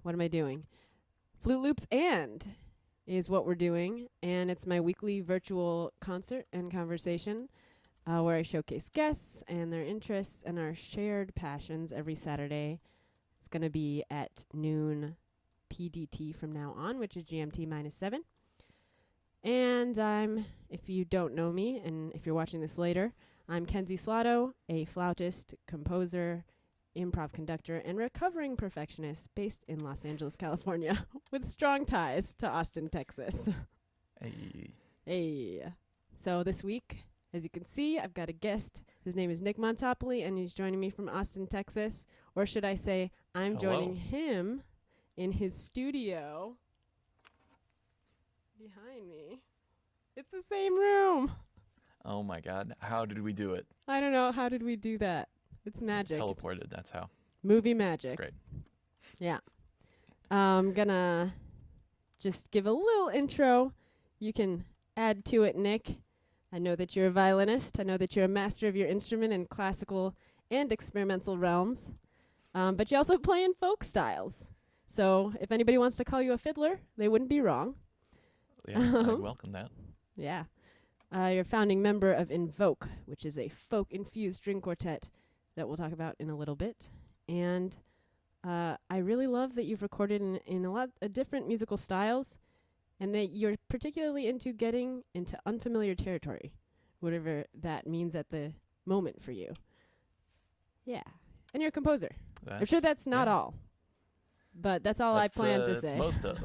what am I doing? Flute Loops and is what we're doing, and it's my weekly virtual concert and conversation where I showcase guests and their interests and our shared passions every Saturday. It's going to be at noon PDT from now on, which is GMT -7. And if you don't know me, and if you're watching this later, I'm Kenzie Slotto, a flautist, composer, improv conductor, and recovering perfectionist based in Los Angeles, California, with strong ties to Austin, Texas. Hey. So this week, as you can see, I've got a guest. His name is Nick Montopoli, and he's joining me from Austin, Texas. Or should I say, I'm joining him in his studio behind me. It's the same room. Oh my God. How did we do it? I don't know. How did we do that? It's magic. Teleported, that's how. Movie magic. Great. Yeah. I'm gonna just give a little intro. You can add to it, Nick. I know that you're a violinist. I know that you're a master of your instrument in classical and experimental realms. But you also play in folk styles. So if anybody wants to call you a fiddler, they wouldn't be wrong. Yeah, I'd welcome that. Yeah. You're a founding member of Invoke, which is a folk-infused string quartet that we'll talk about in a little bit. And I really love that you've recorded in a lot of different musical styles, and that you're particularly into getting into unfamiliar territory, whatever that means at the moment for you. Yeah. And you're a composer. I'm sure that's not all, but that's all I plan to say. That's most of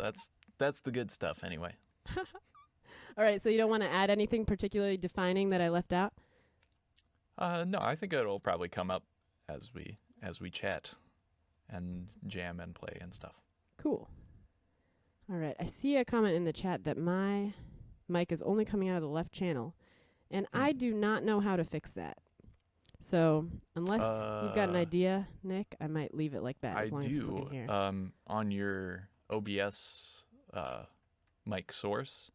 that's the good stuff anyway. All right, so you don't want to add anything particularly defining that I left out? No, I think it'll probably come up as we chat and jam and play and stuff. Cool. All right, I see a comment in the chat that my mic is only coming out of the left channel, and I do not know how to fix that. So unless you've got an idea, Nick, I might leave it like that as long as people can hear. On your OBS mic source,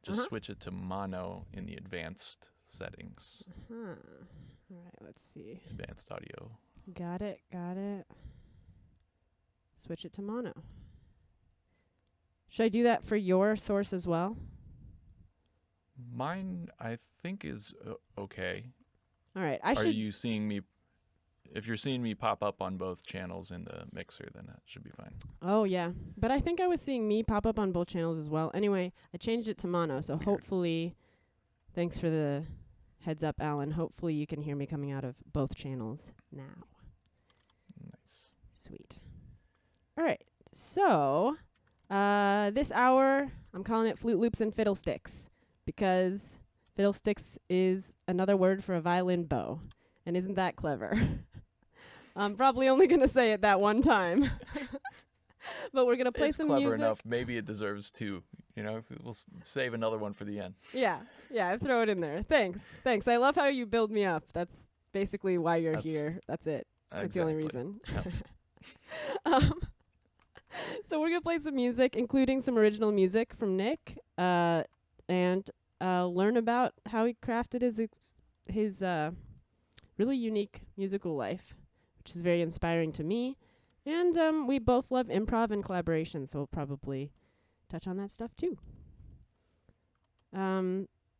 just switch it to mono in the advanced settings. All right, let's see. Advanced audio. Got it. Switch it to mono. Should I do that for your source as well? Mine, I think, is okay. All right. Are you seeing me? If you're seeing me pop up on both channels in the mixer, then that should be fine. Oh, yeah. But I think I was seeing me pop up on both channels as well. Anyway, I changed it to mono, so hopefully, thanks for the heads up, Alan. Hopefully you can hear me coming out of both channels now. Nice. Sweet. All right. So, this hour, I'm calling it Flute Loops and Fiddlesticks, because fiddlesticks is another word for a violin bow. And isn't that clever? I'm probably only going to say it that one time. But we're going to play some music. It's clever enough. Maybe it deserves two. You know, we'll save another one for the end. Yeah, throw it in there. Thanks. I love how you build me up. That's basically why you're here. That's it. Exactly. That's the only reason. Yep. So we're going to play some music, including some original music from Nick, and learn about how he crafted his really unique musical life, which is very inspiring to me. And we both love improv and collaboration, so we'll probably touch on that stuff too.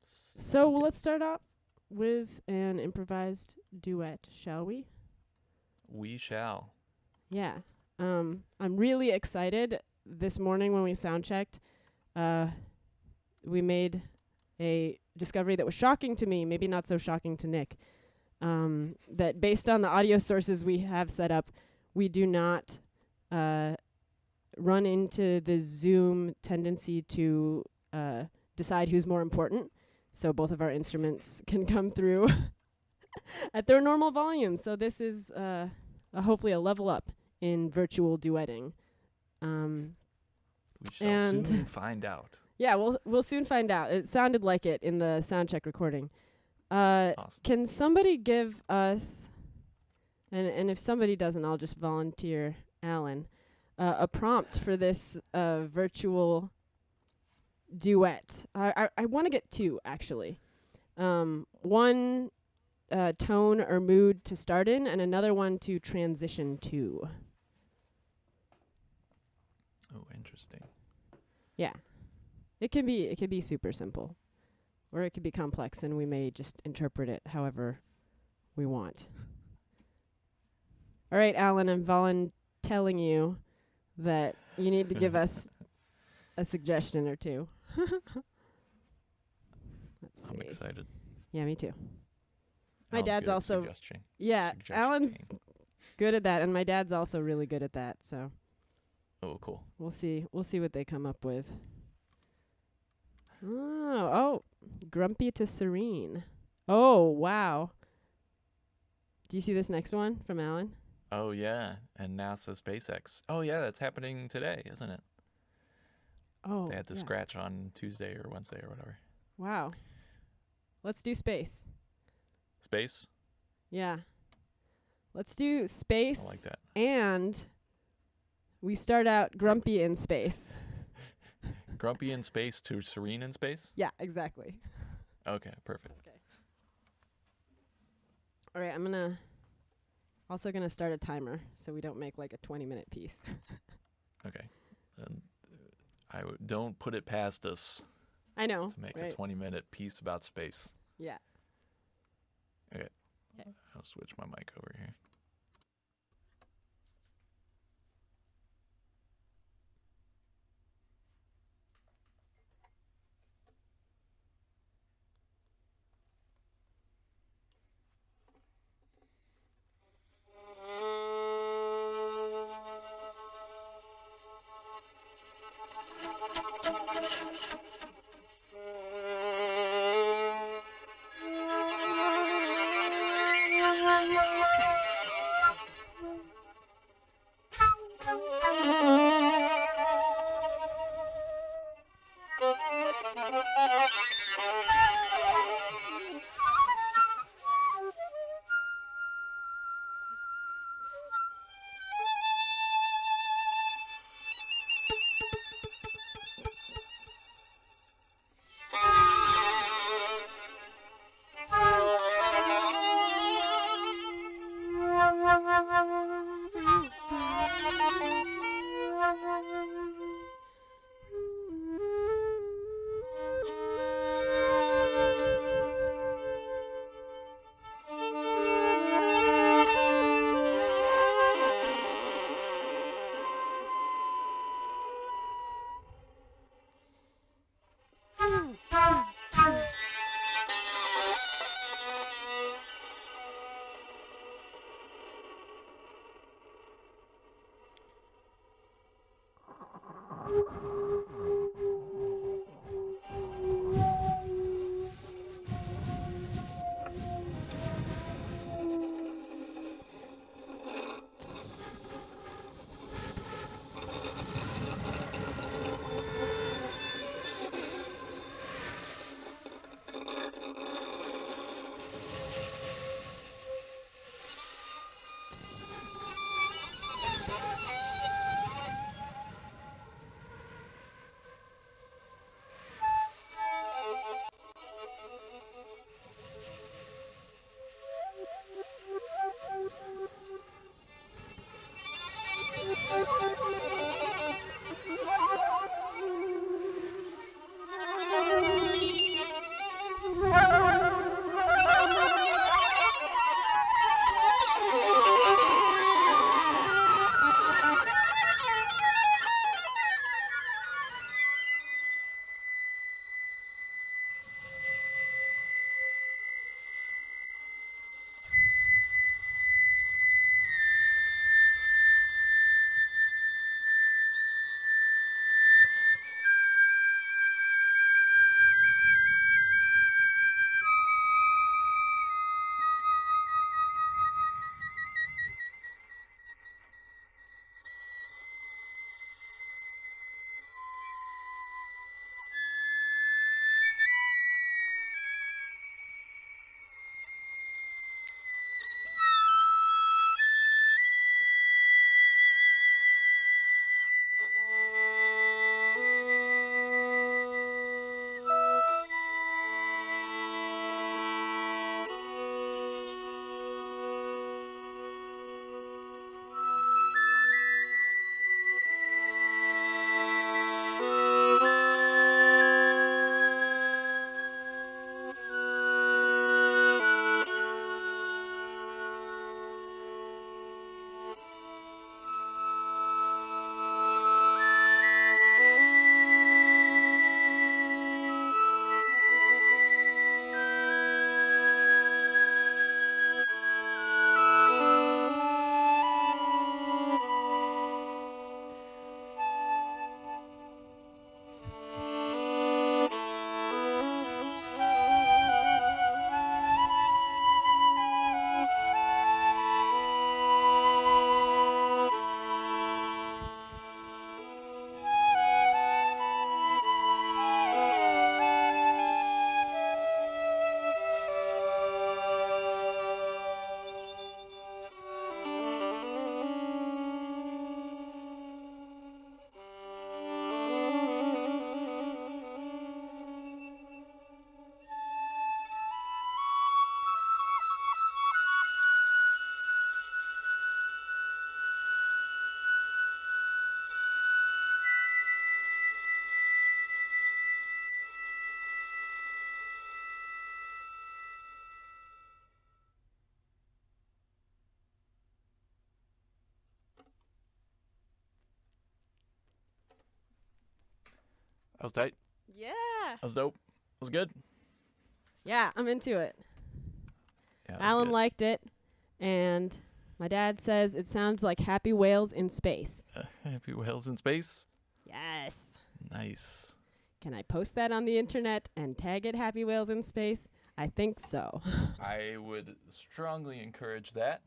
So let's start off with an improvised duet, shall we? We shall. Yeah. I'm really excited. This morning when we sound checked, we made a discovery that was shocking to me, maybe not so shocking to Nick. That based on the audio sources we have set up, we do not run into the Zoom tendency to decide who's more important. So both of our instruments can come through at their normal volume. So this is hopefully a level up in virtual duetting. We shall soon find out. Yeah, we'll soon find out. It sounded like it in the soundcheck recording. Awesome. Can somebody give us, and if somebody doesn't, I'll just volunteer Alan, a prompt for this virtual duet. I want to get two, actually. One tone or mood to start in, and another one to transition to. Interesting. Yeah. It can be super simple. Or it could be complex, and we may just interpret it however we want. All right, Alan, I'm telling you that you need to give us a suggestion or two. Let's see. I'm excited. Yeah, me too. My Alan's dad's good at also suggesting. yeah. Suggesting. Alan's good at that, and my dad's also really good at that. So Oh, cool. we'll see. We'll see what they come up with. Oh, grumpy to serene. Oh, wow. Do you see this next one from Alan? Oh, yeah. And NASA SpaceX. Oh, yeah, that's happening today, isn't it? Oh, They had to yeah. scratch on Tuesday or Wednesday or whatever. Wow. Let's do space. Space? Yeah. Let's do I like space, that. and we start out grumpy in space. Grumpy in space to serene in space? Yeah, exactly. Okay, perfect. All right, I'm also gonna start a timer so we don't make like a 20-minute piece. Okay. Don't put it past us I know. to make right? a 20-minute piece about space. Yeah. I'll switch my mic over here. That was tight. Yeah. That was dope. That was good. Yeah, I'm into it. Yeah, that was Alan good. liked it, and my dad says it sounds like happy whales in space. Happy whales in space. Yes. Nice. Can I post that on the internet and tag it Happy Whales in Space? I think so. I would strongly encourage that.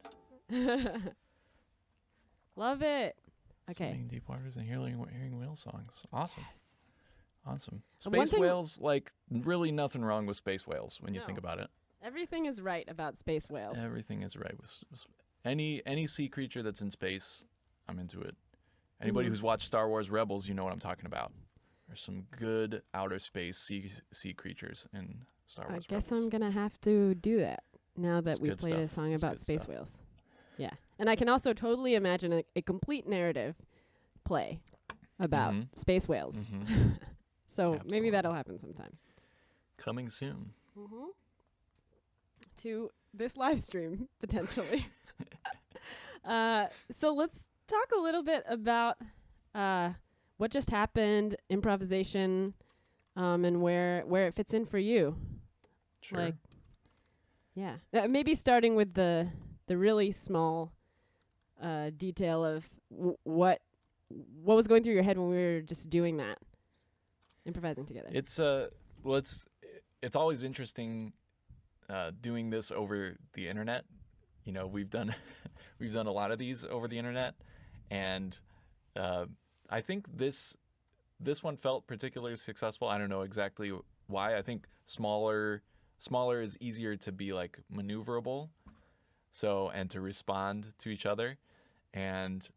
Love it. Okay. Swimming deep waters and hearing whale songs. Awesome. Yes. Awesome. And one Space thing- whales, like, really nothing wrong with space whales when you think No. about it. Everything is right about space whales. Everything is right with any sea creature that's in space. I'm into it. Anybody who's watched Star Wars Rebels, you know what I'm talking about. There's some good outer space sea creatures in Star Wars. I guess Rebels. I'm going to have to do that now that It's we good played a stuff. song It's about good space stuff. whales. Yeah. And I can also totally imagine a complete narrative play about Mhm. space whales. Mhm. So maybe Absolutely. that'll happen sometime. Coming soon. To this live stream, potentially. So let's talk a little bit about what just happened, improvisation, and where it fits in for you. Sure. Like, yeah, maybe starting with the really small detail of what was going through your head when we were just doing that, improvising together. It's it's always interesting doing this over the internet. You know, we've done a lot of these over the internet, and I think this one felt particularly successful. I don't know exactly why. I think smaller is easier to be like maneuverable, and to respond to each other. And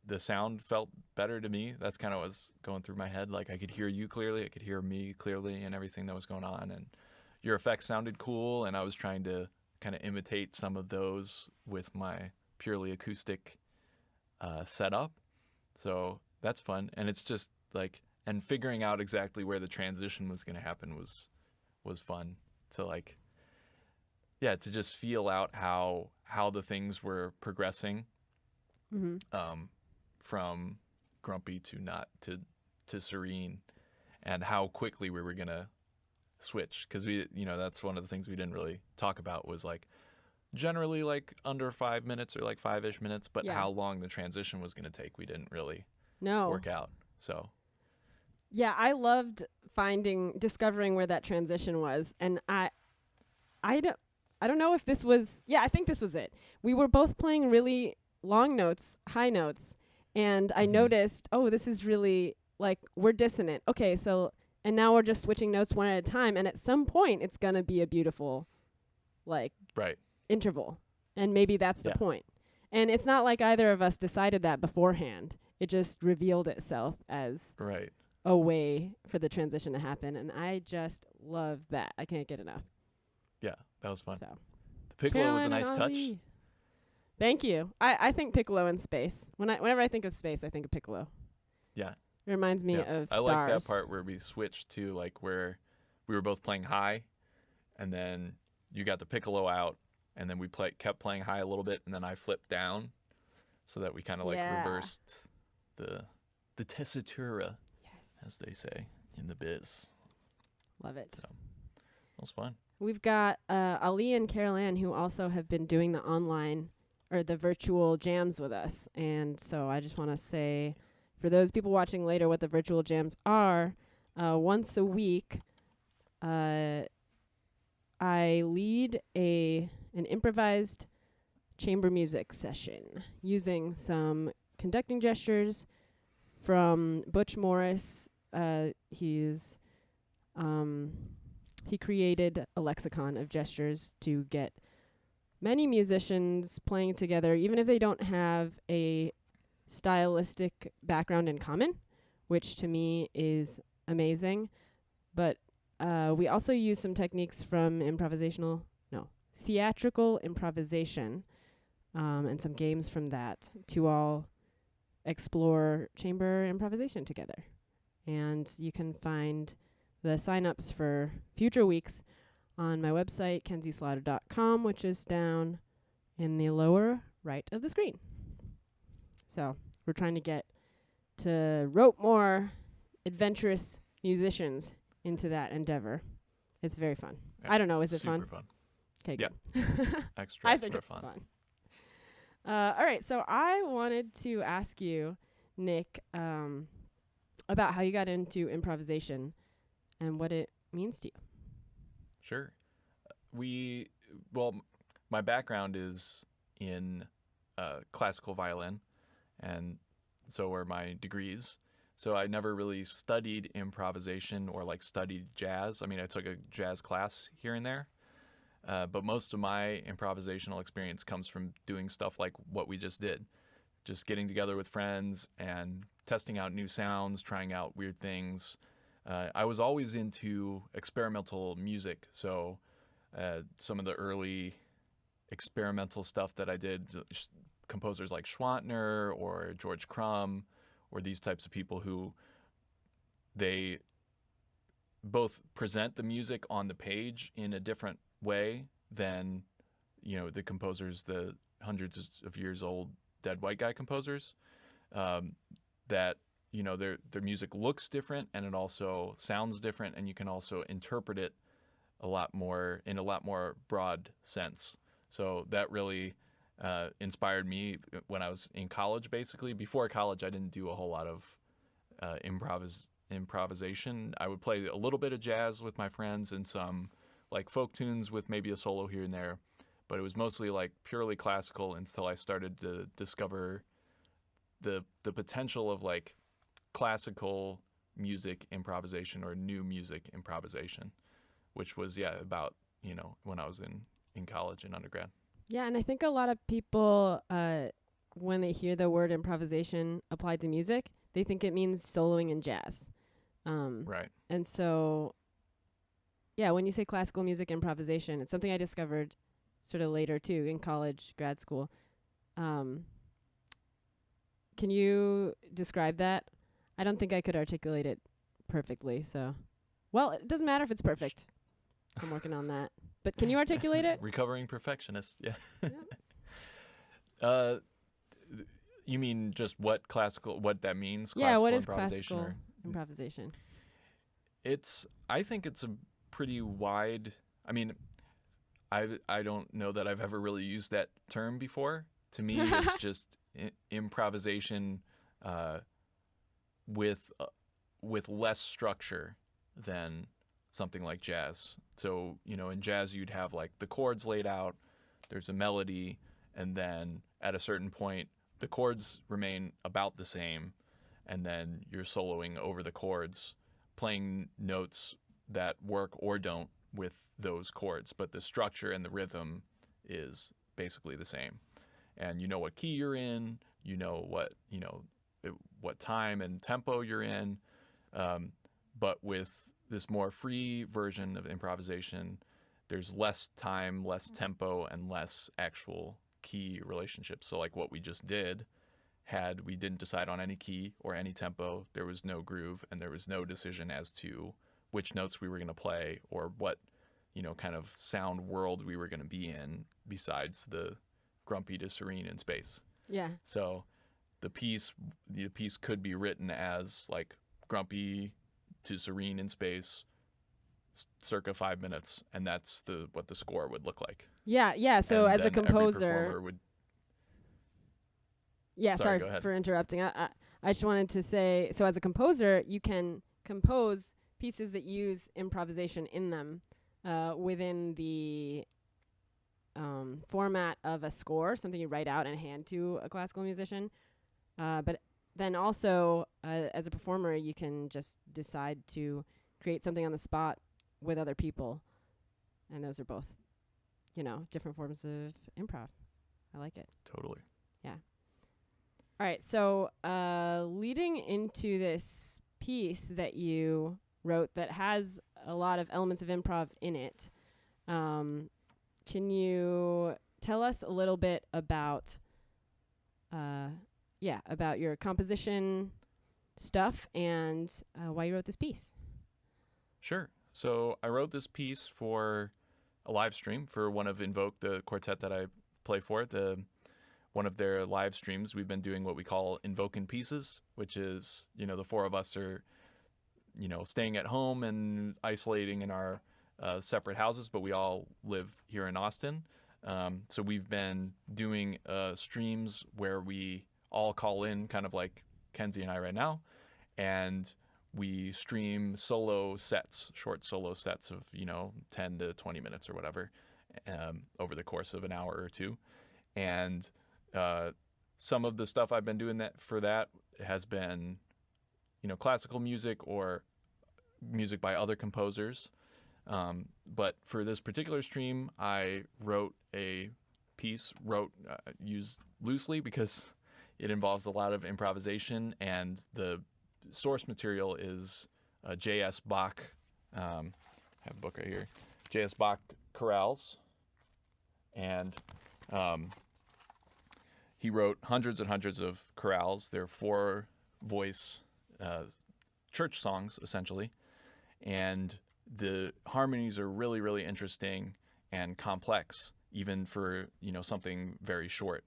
the sound felt better to me. That's kind of what's going through my head. Like, I could hear you clearly, I could hear me clearly, and everything that was going on. And your effects sounded cool, and I was trying to kind of imitate some of those with my purely acoustic setup. So that's fun. And it's just like, and figuring out exactly where the transition was going to happen was fun to like, yeah, to just feel out how the things were progressing. From grumpy to not to serene, and how quickly we were gonna switch, because that's one of the things we didn't really talk about, was like generally like under 5 minutes or like 5-ish minutes, but Yeah. how long the transition was gonna take, we didn't really No. work out. So Yeah, I loved discovering where that transition was, and I don't know if this was. Yeah, I think this was it. We were both playing really long notes, high notes, and I noticed, oh, this is really like we're dissonant. Okay, so and now we're just switching notes one at a time, and at some point it's gonna be a beautiful, like, right. interval, and maybe that's the Yeah. point. And it's not like either of us decided that beforehand. It just revealed itself as Right. a way for the transition to happen, and I just love that. I can't get enough. Yeah, that was fun. So The piccolo was a Caroline and nice touch. Ollie. Thank you. I think piccolo in space. Whenever I think of space, I think of piccolo. Yeah. It reminds me Yeah. of I stars. like that part where we switched to like where we were both playing high, and then you got the piccolo out, and then we kept playing high a little bit, and then I flipped down, so that we kind of like Yeah. reversed the tessitura, Yes. as they say in the biz. Love it. So it was fun. We've got Ali and Carol Ann, who also have been doing the online or the virtual jams with us. And so I just want to say, for those people watching later, what the virtual jams are. Once a week, I lead an improvised chamber music session using some conducting gestures from Butch Morris. He created a lexicon of gestures to get many musicians playing together, even if they don't have a stylistic background in common, which to me is amazing. But we also use some techniques from theatrical improvisation, and some games from that to all explore chamber improvisation together. And you can find the sign-ups for future weeks on my website, kenzieslaughter.com, which is down in the lower right of the screen. So we're trying to get to rope more adventurous musicians into that endeavor. It's very fun. Yeah, I don't know, is it super fun? fun. Okay, Yeah. good. Extra I think it's fun. fun. All right, so I wanted to ask you, Nick, about how you got into improvisation and what it means to you. Sure. My background is in classical violin, and so are my degrees. So I never really studied improvisation or like studied jazz. I mean, I took a jazz class here and there, but most of my improvisational experience comes from doing stuff like what we just did, just getting together with friends and testing out new sounds, trying out weird things. I was always into experimental music, so some of the early experimental stuff that I did, composers like Schwantner or George Crumb, or these types of people who they both present the music on the page in a different way than, the composers, the hundreds of years old dead white guy composers, that, their music looks different and it also sounds different, and you can also interpret it in a lot more broad sense. So that really inspired me when I was in college, basically. Before college, I didn't do a whole lot of improvisation. I would play a little bit of jazz with my friends and some like folk tunes with maybe a solo here and there, but it was mostly like purely classical until I started to discover the potential of like classical music improvisation or new music improvisation, which was about when I was in college and undergrad. Yeah, and I think a lot of people, when they hear the word improvisation applied to music, they think it means soloing in jazz. Right. And so, when you say classical music improvisation, it's something I discovered sort of later, too, in college, grad school. Can you describe that? I don't think I could articulate it perfectly, so... Well, it doesn't matter if it's perfect. I'm working on that. But can you articulate it? Recovering perfectionist, yeah. Yeah. You mean just what that means? Yeah, what is improvisation classical improvisation? I think it's a pretty wide, I mean, I don't know that I've ever really used that term before. To me, it's just improvisation with less structure than something like jazz. So, in jazz, you'd have like the chords laid out, there's a melody, and then at a certain point, the chords remain about the same, and then you're soloing over the chords, playing notes that work or don't with those chords, but the structure and the rhythm is basically the same. And you know what key you're in, you know what time and tempo you're in, but with this more free version of improvisation, there's less time, less tempo, and less actual key relationships. So like what we just did, we didn't decide on any key or any tempo, there was no groove, and there was no decision as to which notes we were going to play or what, kind of sound world we were going to be in besides the grumpy to serene in space. Yeah. So the piece could be written as like grumpy to serene in space, circa 5 minutes, and that's what the score would look like. Yeah. So and as a composer, sorry for interrupting. I just wanted to say, so as a composer, you can compose pieces that use improvisation in them within the format of a score, something you write out and hand to a classical musician. But then also, as a performer, you can just decide to create something on the spot with other people. And those are both, different forms of improv. I like it. Totally. Yeah. All right. So leading into this piece that you wrote that has a lot of elements of improv in it, can you tell us a little bit about about your composition stuff and why you wrote this piece? Sure. So I wrote this piece for a live stream for one of Invoke, the quartet that I play for. One of their live streams, we've been doing what we call Invoking Pieces, which is, the four of us are staying at home and isolating in our separate houses, but we all live here in Austin. So we've been doing streams where we all call in, kind of like Kenzie and I right now, and we stream solo sets, short solo sets of 10 to 20 minutes or whatever, over the course of an hour or two. And some of the stuff I've been doing that has been classical music or music by other composers. But for this particular stream, I wrote a piece, used loosely because it involves a lot of improvisation, and the source material is J.S. Bach. I have a book right here, J.S. Bach chorales, and he wrote hundreds and hundreds of chorales. They're 4-voice church songs, essentially, and the harmonies are really, really interesting and complex, even for something very short.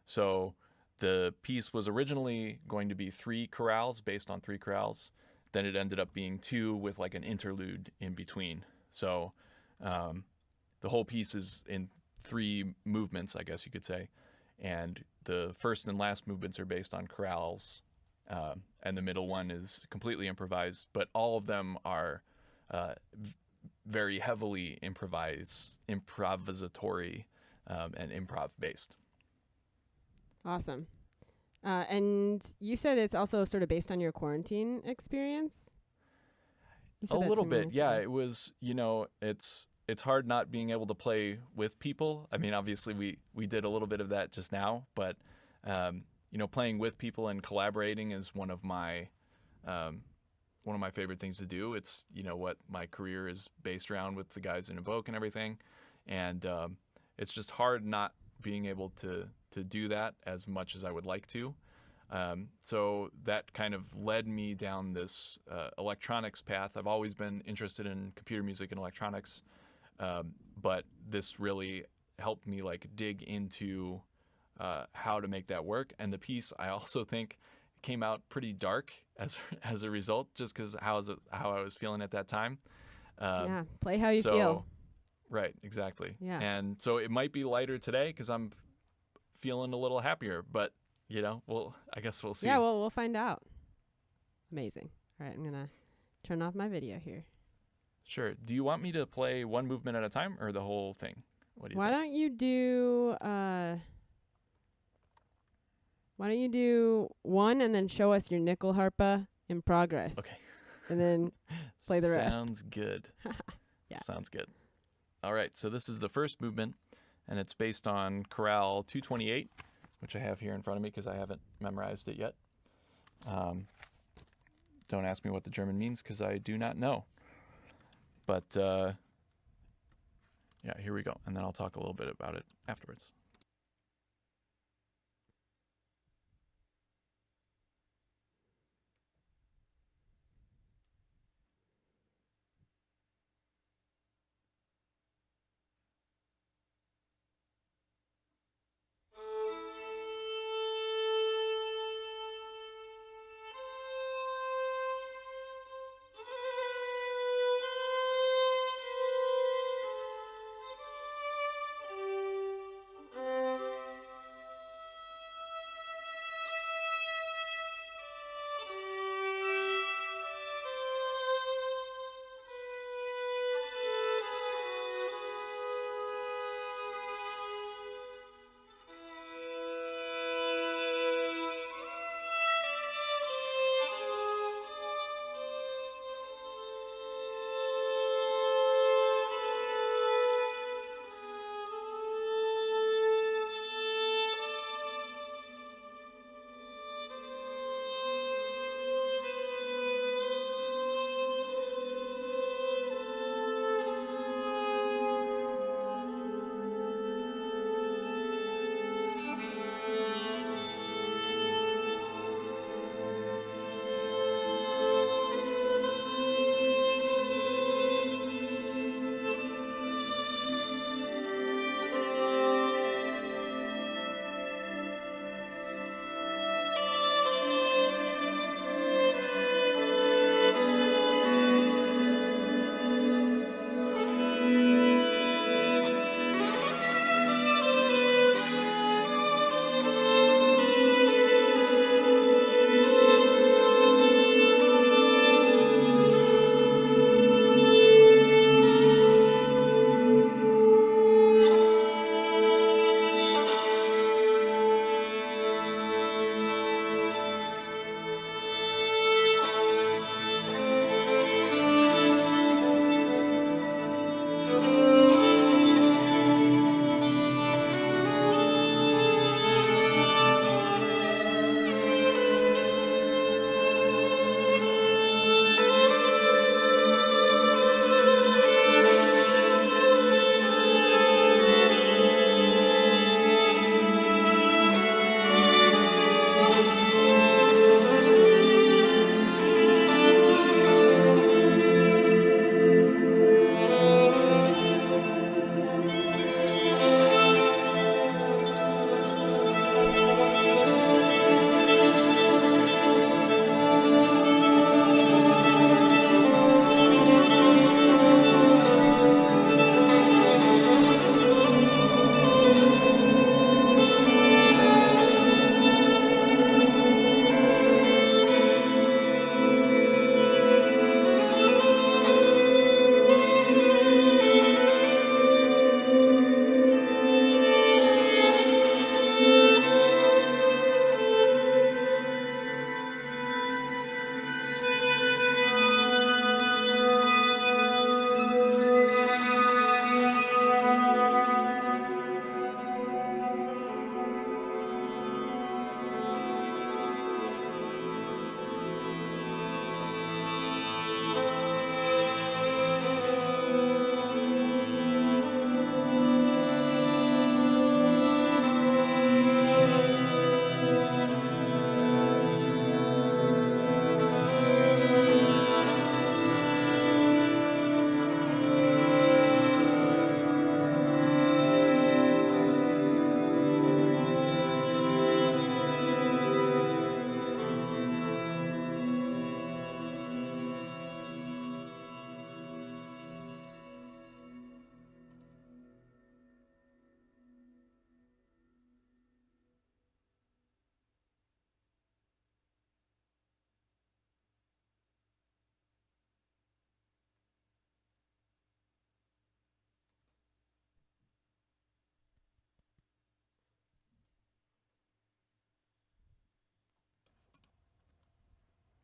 So the piece was originally going to be 3 chorales, based on 3 chorales. Then it ended up being 2 with like an interlude in between. So the whole piece is in 3 movements, I guess you could say. And the first and last movements are based on chorales. And the middle one is completely improvised, but all of them are very heavily improvisatory and improv based. Awesome. And you said it's also sort of based on your quarantine experience? A little bit, yeah. It was, it's hard not being able to play with people. I mean, obviously we did a little bit of that just now, but playing with people and collaborating is one of my favorite things to do. It's what my career is based around, with the guys in Invoke and everything, and it's just hard not being able to do that as much as I would like to. So that kind of led me down this electronics path. I've always been interested in computer music and electronics, but this really helped me dig into how to make that work. And the piece, I also think, came out pretty dark as a result, just because how I was feeling at that time. Yeah, play how you feel. Right, exactly. Yeah. And so it might be lighter today because I'm feeling a little happier, but I guess we'll see. Yeah, well, we'll find out. Amazing. All right, I'm gonna turn off my video here. Sure. Do you want me to play one movement at a time or the whole thing? What do you Why don't you do one and then show us your nickel harpa in progress? Okay. And then play the rest. Sounds good. Yeah. Sounds good. All right, so this is the first movement, and it's based on Chorale 228, which I have here in front of me because I haven't memorized it yet. Don't ask me what the German means because I do not know. But yeah, here we go, and then I'll talk a little bit about it afterwards.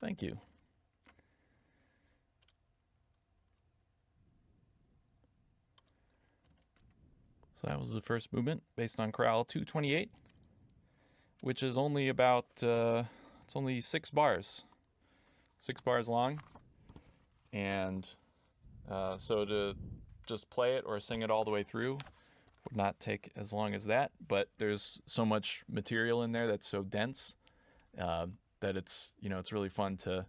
Thank you. So that was the first movement based on Chorale 228, which is only about, it's only 6 bars. 6 bars long. And so to just play it or sing it all the way through would not take as long as that. But there's so much material in there that's so dense that it's, you know, it's really fun to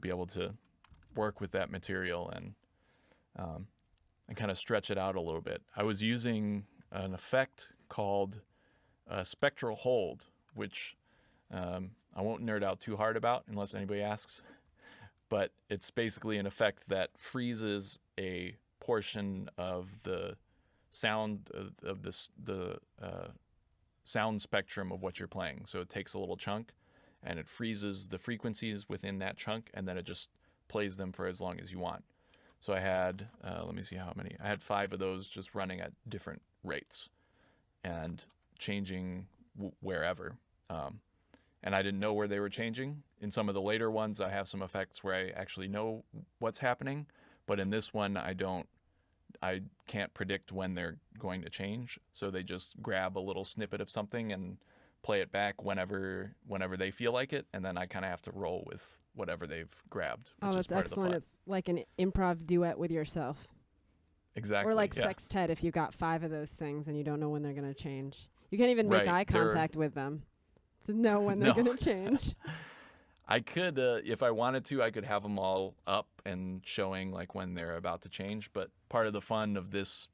be able to work with that material and kind of stretch it out a little bit. I was using an effect called Spectral Hold, which I won't nerd out too hard about unless anybody asks. But it's basically an effect that freezes a portion of the sound of the sound spectrum of what you're playing. So it takes a little chunk and it freezes the frequencies within that chunk, and then it just plays them for as long as you want. So I had, let me see how many. I had 5 of those just running at different rates and changing wherever. And I didn't know where they were changing. In some of the later ones, I have some effects where I actually know what's happening. But in this one, I can't predict when they're going to change. So they just grab a little snippet of something and play it back whenever they feel like it. And then I kind of have to roll with whatever they've grabbed. Oh, that's excellent. It's like an improv duet with yourself. Exactly. Or like sextet if you got 5 of those things and you don't know when they're going to change. You can't even make eye contact with them to know when they're going to change. I could, if I wanted to, I could have them all up and showing like when they're about to change. But part of the fun of this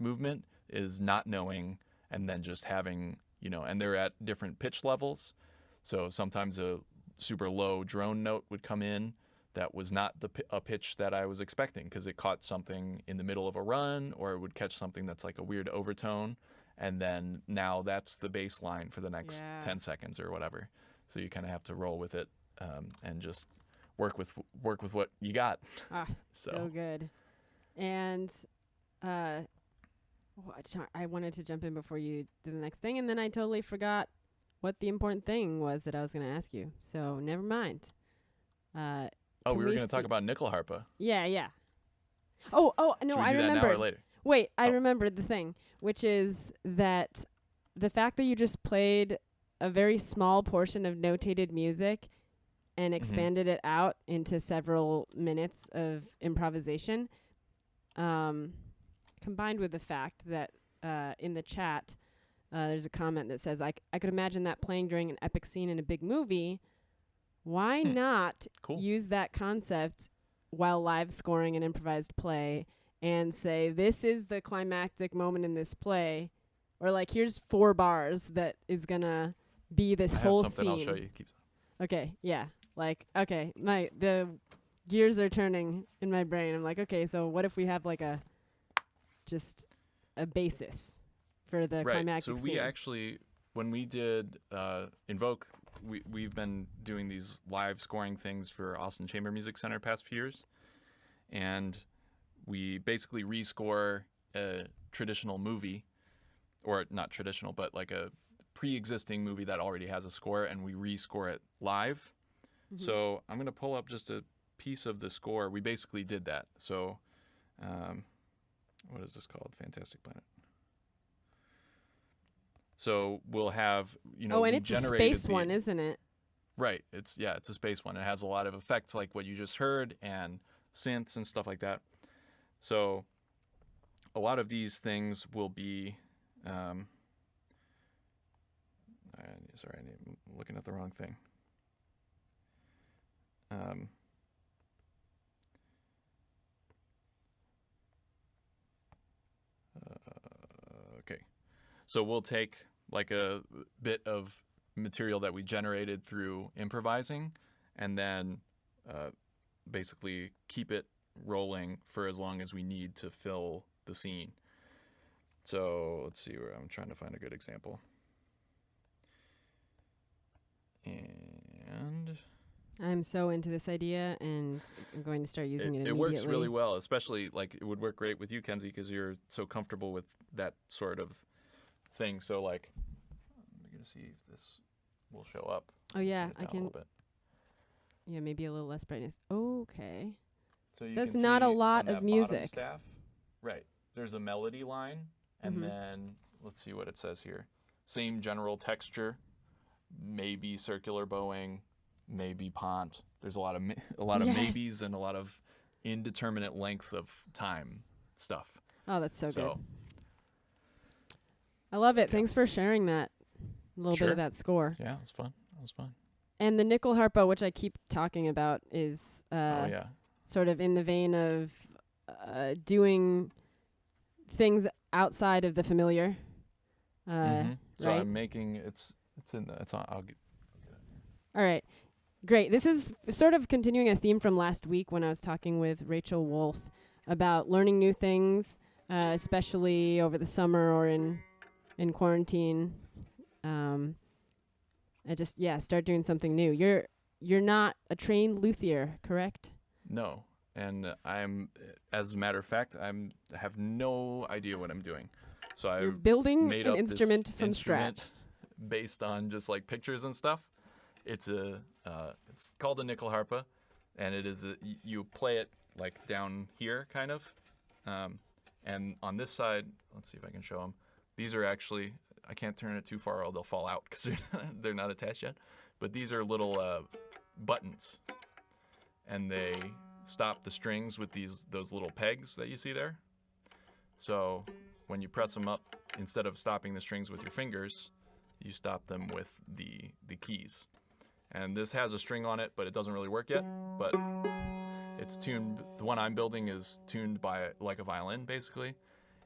movement is not knowing and then just having, you know, and they're at different pitch levels. So sometimes a super low drone note would come in that was not a pitch that I was expecting because it caught something in the middle of a run, or it would catch something that's like a weird overtone. And then now that's the bass line for the next 10 seconds or whatever. So you kind of have to roll with it and just work with what you got. So good. And I wanted to jump in before you did the next thing, and then I totally forgot what the important thing was that I was going to ask you. So never mind. We were going to talk about nickel harpa. Yeah. Oh no, I remember. Now or later? Wait, I remembered the thing, which is that the fact that you just played a very small portion of notated music and expanded it out into several minutes of improvisation, combined with the fact that in the chat there's a comment that says, I could imagine that playing during an epic scene in a big movie. Why not use that concept while live scoring an improvised play and say, this is the climactic moment in this play, or like, here's 4 bars that is going to be this whole scene. I'll show you. Okay, yeah. Like, okay, the gears are turning in my brain. I'm like, okay, so what if we have like just a basis for the climactic scene? So we actually, when we did Invoke, we've been doing these live scoring things for Austin Chamber Music Center past few years, and we basically rescore a traditional movie, or not traditional, but like a pre-existing movie that already has a score, and we rescore it live. So I'm going to pull up just a piece of the score. We basically did that. So what is this called? Fantastic Planet. So we'll have, you know, and it's a space one, isn't it? Right. It's a space one. It has a lot of effects like what you just heard and synths and stuff like that. So a lot of these things will be, I'm looking at the wrong thing. Okay. So we'll take like a bit of material that we generated through improvising and then basically keep it rolling for as long as we need to fill the scene. So let's see where I'm trying to find a good example. And I'm so into this idea, and I'm going to start using it immediately. It works really well, especially like it would work great with you, Kenzie, because you're so comfortable with that sort of thing. So like, I'm going to see if this will show up. Oh yeah, I can. Yeah, maybe a little less brightness. Okay. So you That's can not a see lot on of that music. bottom staff, right? There's a melody line, and Mhm. then let's see what it says here. Same general texture, maybe circular bowing, maybe pont. There's a lot of Yes. maybes and a lot of indeterminate length of time stuff. Oh, that's so good. So I love it. yeah. Thanks for sharing that. A little bit Sure. of that score. yeah, it was fun. It was fun. And the nickel harpa, which I keep talking about, is Oh yeah. sort of in the vein of doing things outside of the familiar. So right? I'm making it's in the it's on. I'll get. All right. Great. This is sort of continuing a theme from last week when I was talking with Rachel Wolf about learning new things, especially over the summer or in quarantine. I just start doing something new. You're not a trained luthier, correct? No, and I'm, as a matter of fact, I have no idea what I'm doing. So I You're building made an up instrument this from instrument scratch. based on just like pictures and stuff. It's it's called a nickel harpa, and it is you play it like down here kind of, and on this side, let's see if I can show them. These are actually, I can't turn it too far or they'll fall out because they're not attached yet. But these are little buttons, and they stop the strings with those little pegs that you see there. So when you press them up, instead of stopping the strings with your fingers, you stop them with the keys. And this has a string on it, but it doesn't really work yet. But it's tuned. The one I'm building is tuned by like a violin, basically.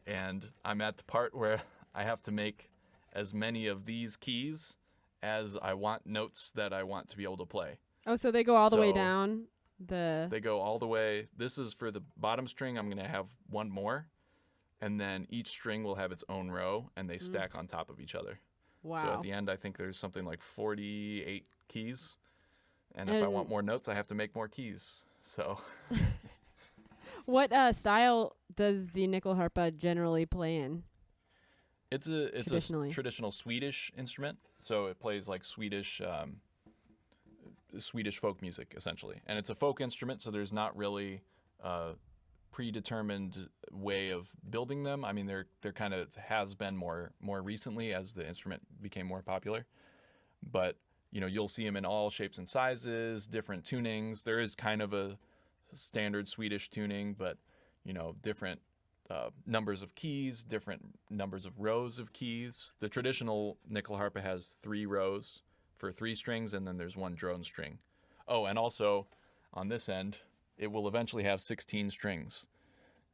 And I'm at the part where I have to make as many of these keys as I want notes that I want to be able to play. Oh, so they go all the way So down They go all the way. This is for the bottom string. I'm going to have one more. And then each string will have its own row, and they stack on top of each other. Wow. So at the end, I think there's something like 48 keys. And if I want more notes, I have to make more keys. So What style does the nickel harpa generally play in? it's a traditional Swedish instrument. So it plays like Swedish folk music, essentially. And it's a folk instrument, so there's not really a predetermined way of building them. I mean, there kind of has been more recently as the instrument became more popular. But, you know, you'll see them in all shapes and sizes, different tunings. There is kind of a standard Swedish tuning, but, you know, different numbers of keys, different numbers of rows of keys. The traditional nickel harpa has 3 rows for 3 strings, and then there's 1 drone string. Oh, and also on this end, it will eventually have 16 strings.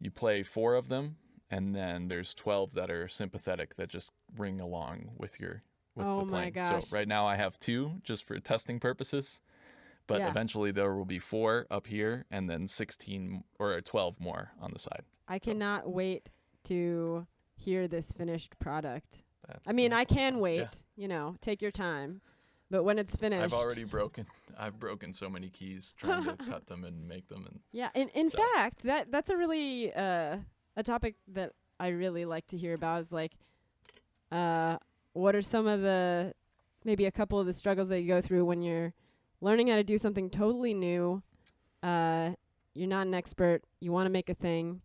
You play 4 of them, and then there's 12 that are sympathetic that just ring along with the playing. My gosh. So right now I have 2 just for testing purposes, but eventually there will be 4 up here and then 16 or 12 more on the side. I cannot wait to hear this finished product. That's I mean, I can wait, Yeah. you know, take your time. But when it's finished. I've broken so many keys trying to cut them and make them. And yeah, in fact, that's a really a topic that I really like to hear about is like what are some of the maybe a couple of the struggles that you go through when you're learning how to do something totally new. You're not an expert, you want to make a thing.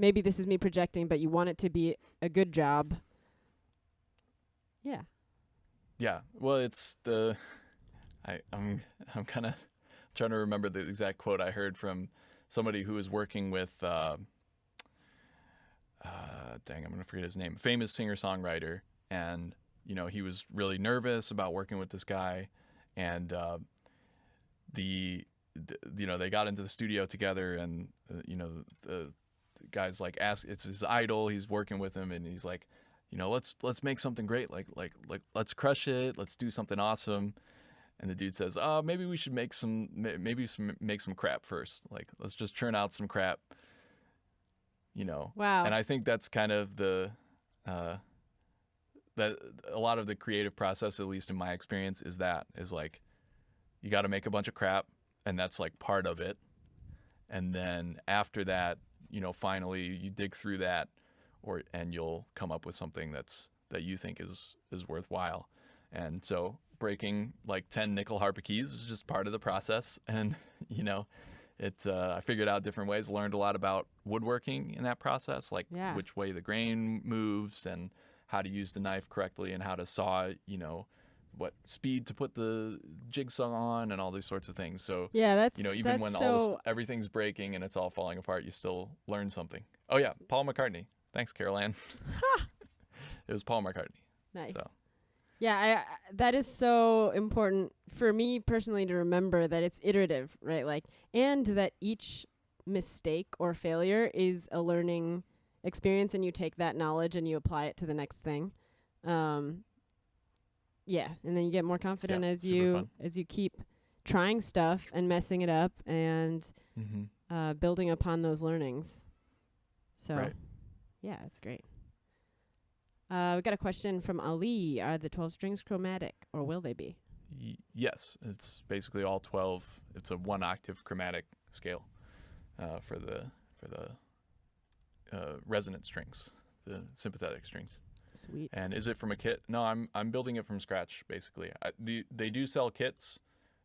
Maybe this is me projecting, but you want it to be a good job. Yeah. Yeah, well, it's I'm kind of trying to remember the exact quote I heard from somebody who was working with, I'm going to forget his name, famous singer-songwriter, and, you know, he was really nervous about working with this guy, and they got into the studio together, and, the guy's like, it's his idol, he's working with him, and he's like, you know, let's make something great, like let's crush it, let's do something awesome. And the dude says, maybe we should make some crap first. Like, let's just churn out some crap, you know. Wow. And I think that's kind of that a lot of the creative process, at least in my experience, is like, you got to make a bunch of crap, and that's like part of it. And then after that, you know, finally you dig through that, and you'll come up with something that you think is worthwhile. And so breaking like 10 nickel harpa keys is just part of the process. And, you know, I figured out different ways, learned a lot about woodworking in that process, like which way the grain moves and how to use the knife correctly and how to saw, you know, what speed to put the jigsaw on and all these sorts of things. So, that's, you know, even that's when so... everything's breaking and it's all falling apart, you still learn something. Oh, yeah, Paul McCartney. Thanks, Carol Ann. It was Paul McCartney. Nice. So. Yeah, that is so important for me personally to remember that it's iterative, right? Like, and that each mistake or failure is a learning experience, and you take that knowledge and you apply it to the next thing. Yeah, and then you get more confident as you keep trying stuff and messing it up and building upon those learnings. So, yeah, it's great. We got a question from Ali. Are the 12 strings chromatic, or will they be? Yes, it's basically all 12. It's a 1-octave chromatic scale for the resonant strings, the sympathetic strings. Sweet. And is it from a kit? No, I'm building it from scratch, basically. They do sell kits,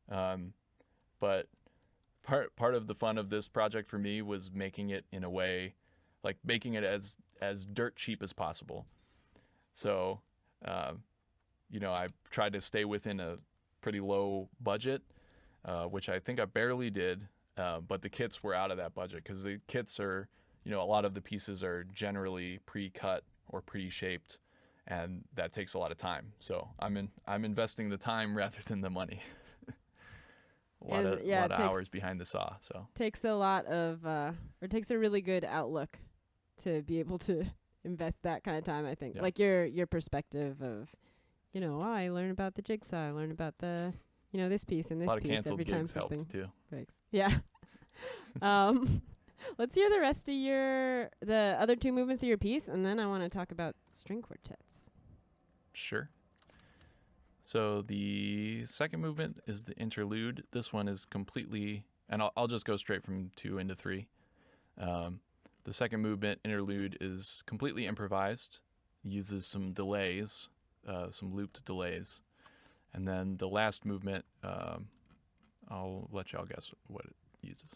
but part of the fun of this project for me was making it in a way, like making it as dirt cheap as possible. So, you know, I tried to stay within a pretty low budget, which I think I barely did, but the kits were out of that budget because the kits are, you know, a lot of the pieces are generally pre-cut or pre-shaped, and that takes a lot of time. So I'm investing the time rather than the money. a lot of hours behind the saw. So takes a lot of, or takes a really good outlook to be able to invest that kind of time, I think. Like your perspective of, you know, I learn about the jigsaw, I learn about the, you know, this piece and this piece every time something too. breaks. Yeah. Let's hear the rest of the other 2 movements of your piece, and then I want to talk about string quartets. Sure. So the second movement is the interlude. This one is completely, and I'll just go straight from 2 into 3. The second movement, interlude, is completely improvised, uses some delays, some looped delays. And then the last movement, I'll let y'all guess what it uses.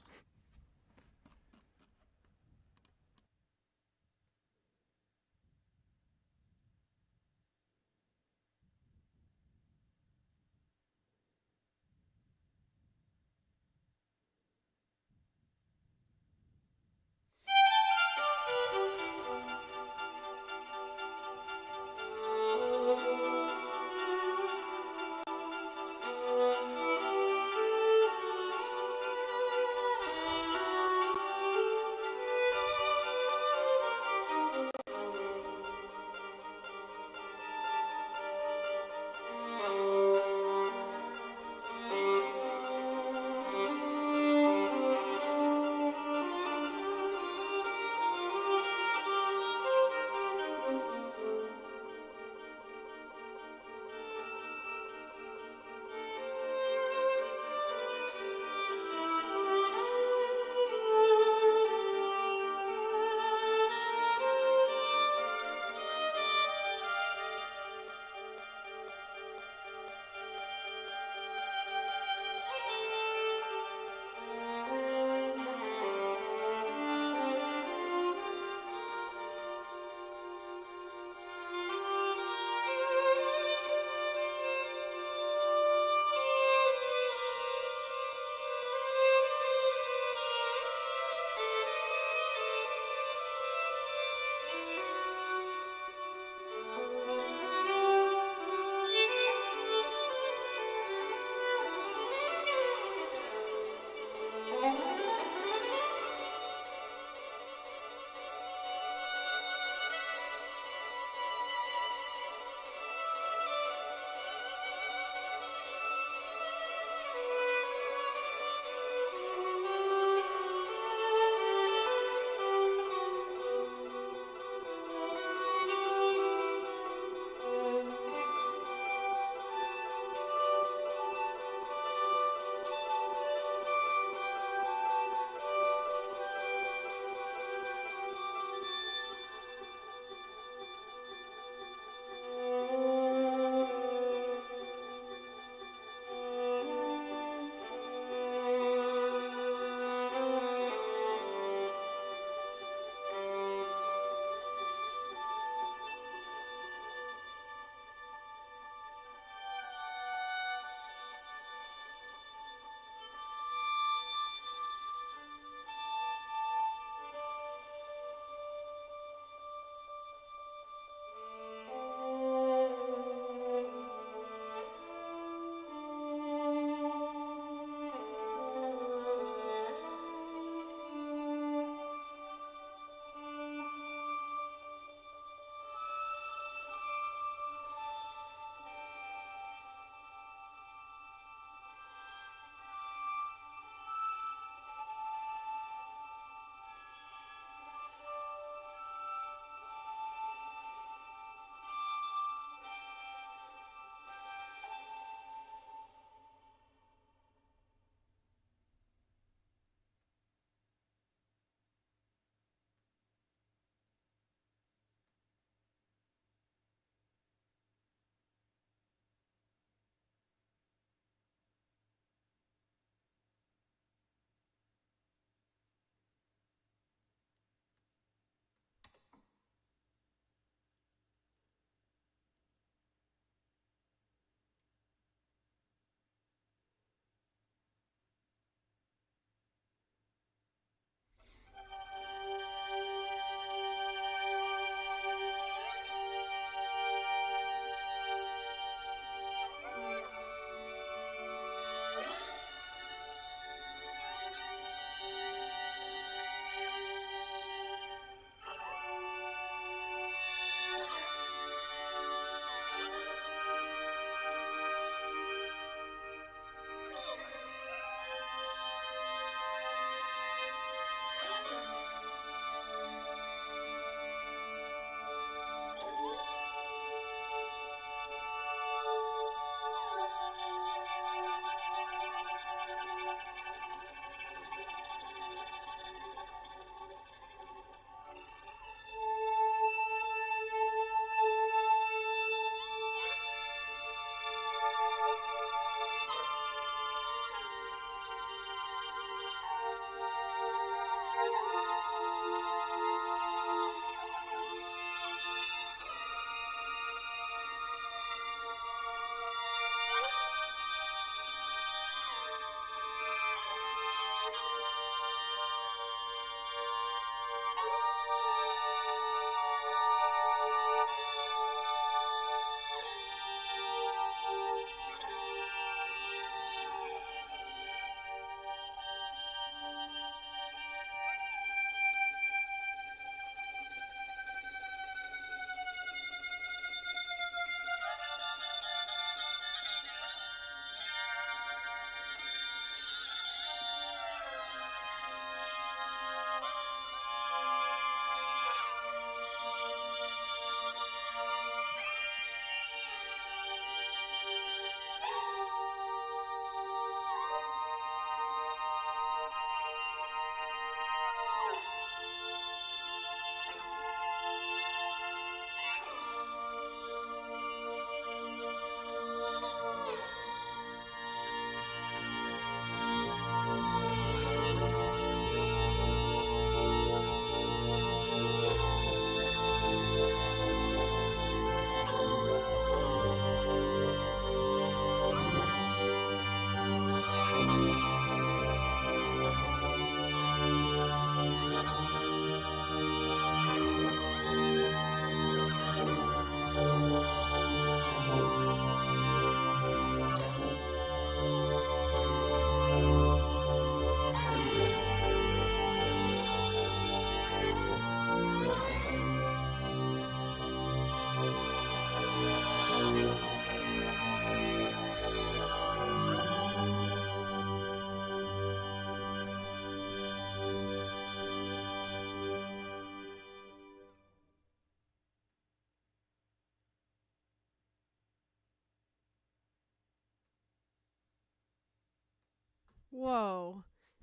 Whoa.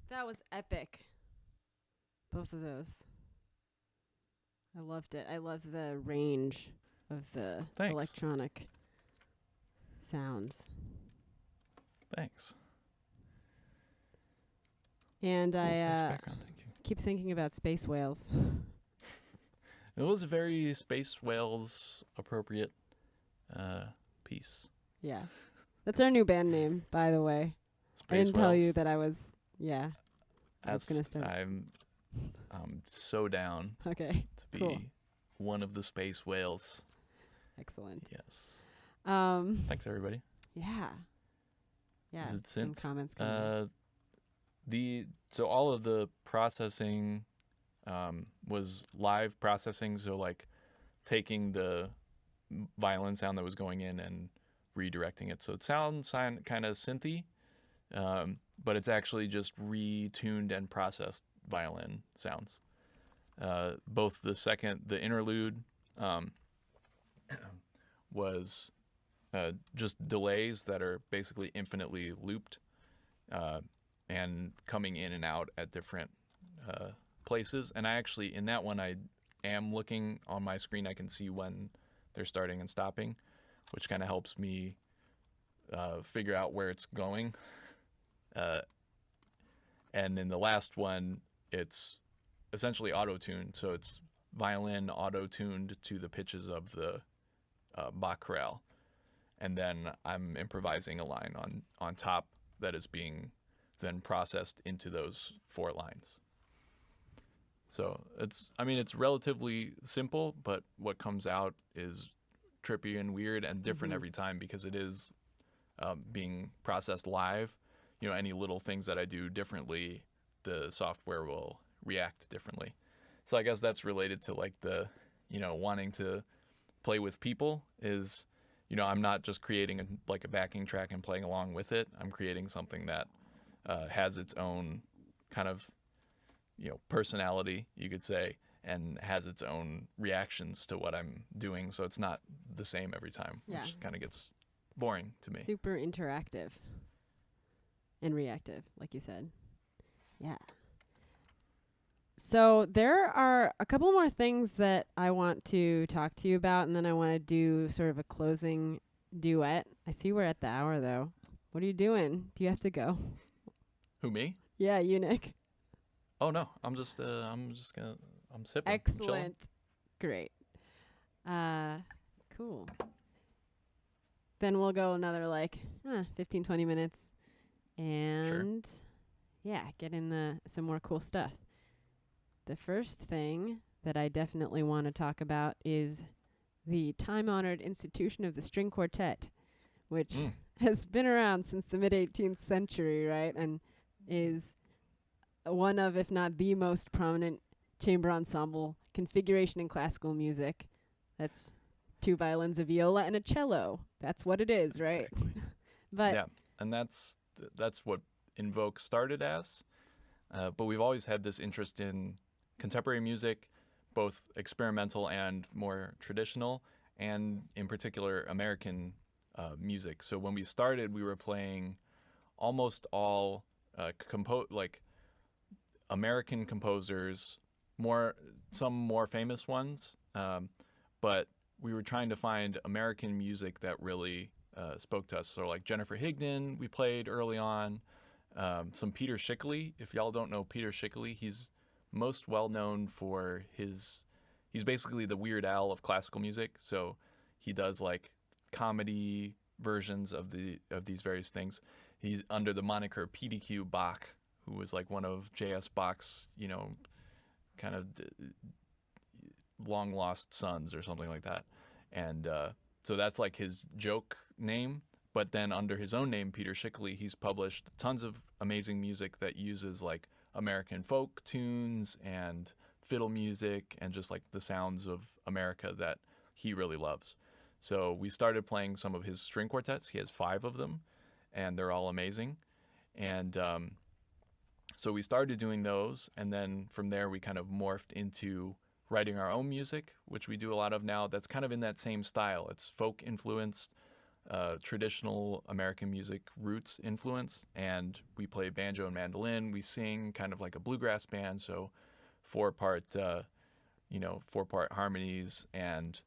That was epic. Both of those. I loved it. I loved the range of the Thanks. electronic sounds. Thanks. And Cool, French I background, thank you. keep thinking about space whales. It was a very Space Whales appropriate piece. Yeah. That's our new band name, by the way. I Space didn't tell you Whales. that I was That's gonna start. I'm so down Okay. to be Cool. one of the Space Whales. Excellent. Yes. Um Thanks everybody. yeah. Yeah. Is it some synth? comments coming. So all of the processing was live processing, so like taking the violin sound that was going in and redirecting it. So it sounds kind of synthy, but it's actually just retuned and processed violin sounds. Both the interlude was just delays that are basically infinitely looped and coming in and out at different places. And I actually, in that one, I am looking on my screen. I can see when they're starting and stopping, which kind of helps me figure out where it's going. And in the last one, it's essentially auto-tuned. So it's violin auto-tuned to the pitches of the Bach chorale. And then I'm improvising a line on top that is being then processed into those 4 lines. So it's relatively simple, but what comes out is trippy and weird and different every time because it is being processed live. You know, any little things that I do differently, the software will react differently. So I guess that's related to like the, wanting to play with people is, I'm not just creating a backing track and playing along with it. I'm creating something that has its own kind of, personality, you could say, and has its own reactions to what I'm doing. So it's not the same every time, which kind of gets boring to me. Super interactive and reactive, like you said. Yeah. So there are a couple more things that I want to talk to you about, and then I want to do sort of a closing duet. I see we're at the hour, though. What are you doing? Do you have to go? Who, me? Yeah, you, Nick. Oh no, I'm sipping. Excellent. Great. Cool. Then we'll go another 15, 20 minutes and get in some more cool stuff. The first thing that I definitely want to talk about is the time-honored institution of the string quartet, which has been around since the mid-18th century, right? And is one of, if not the most prominent chamber ensemble configuration in classical music. That's 2 violins, a viola, and a cello. That's what it is, right? Exactly. But and that's what Invoke started as. But we've always had this interest in contemporary music, both experimental and more traditional, and in particular American music. So when we started, we were playing almost all American composers, some more famous ones, but we were trying to find American music that really spoke to us. So like Jennifer Higdon, we played early on. Some Peter Schickley. If y'all don't know Peter Schickley, he's most well known for he's basically the Weird Al of classical music. So he does like comedy versions of these various things. He's under the moniker PDQ Bach, who was like one of J.S. Bach's, kind of long lost sons or something like that. And so that's like his joke name. But then under his own name, Peter Schickley, he's published tons of amazing music that uses like American folk tunes and fiddle music and just like the sounds of America that he really loves. So we started playing some of his string quartets. He has 5 of them, and they're all amazing. And so we started doing those, and then from there we kind of morphed into writing our own music, which we do a lot of now. That's kind of in that same style. It's folk influenced. traditional American music roots influence, and we play banjo and mandolin. We sing kind of like a bluegrass band, so 4-part, 4-part harmonies, and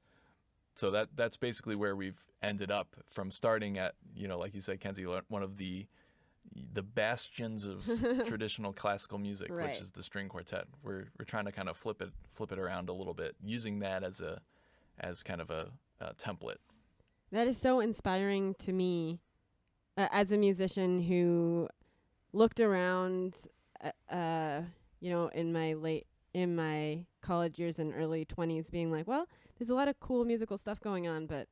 so that's basically where we've ended up from starting at, like you said, Kenzie, one of the bastions of traditional classical music, Right. which is the string quartet. We're trying to kind of flip it around a little bit, using that as kind of a template. That is so inspiring to me as a musician who looked around, in my college years and early 20s, being like, well, there's a lot of cool musical stuff going on, but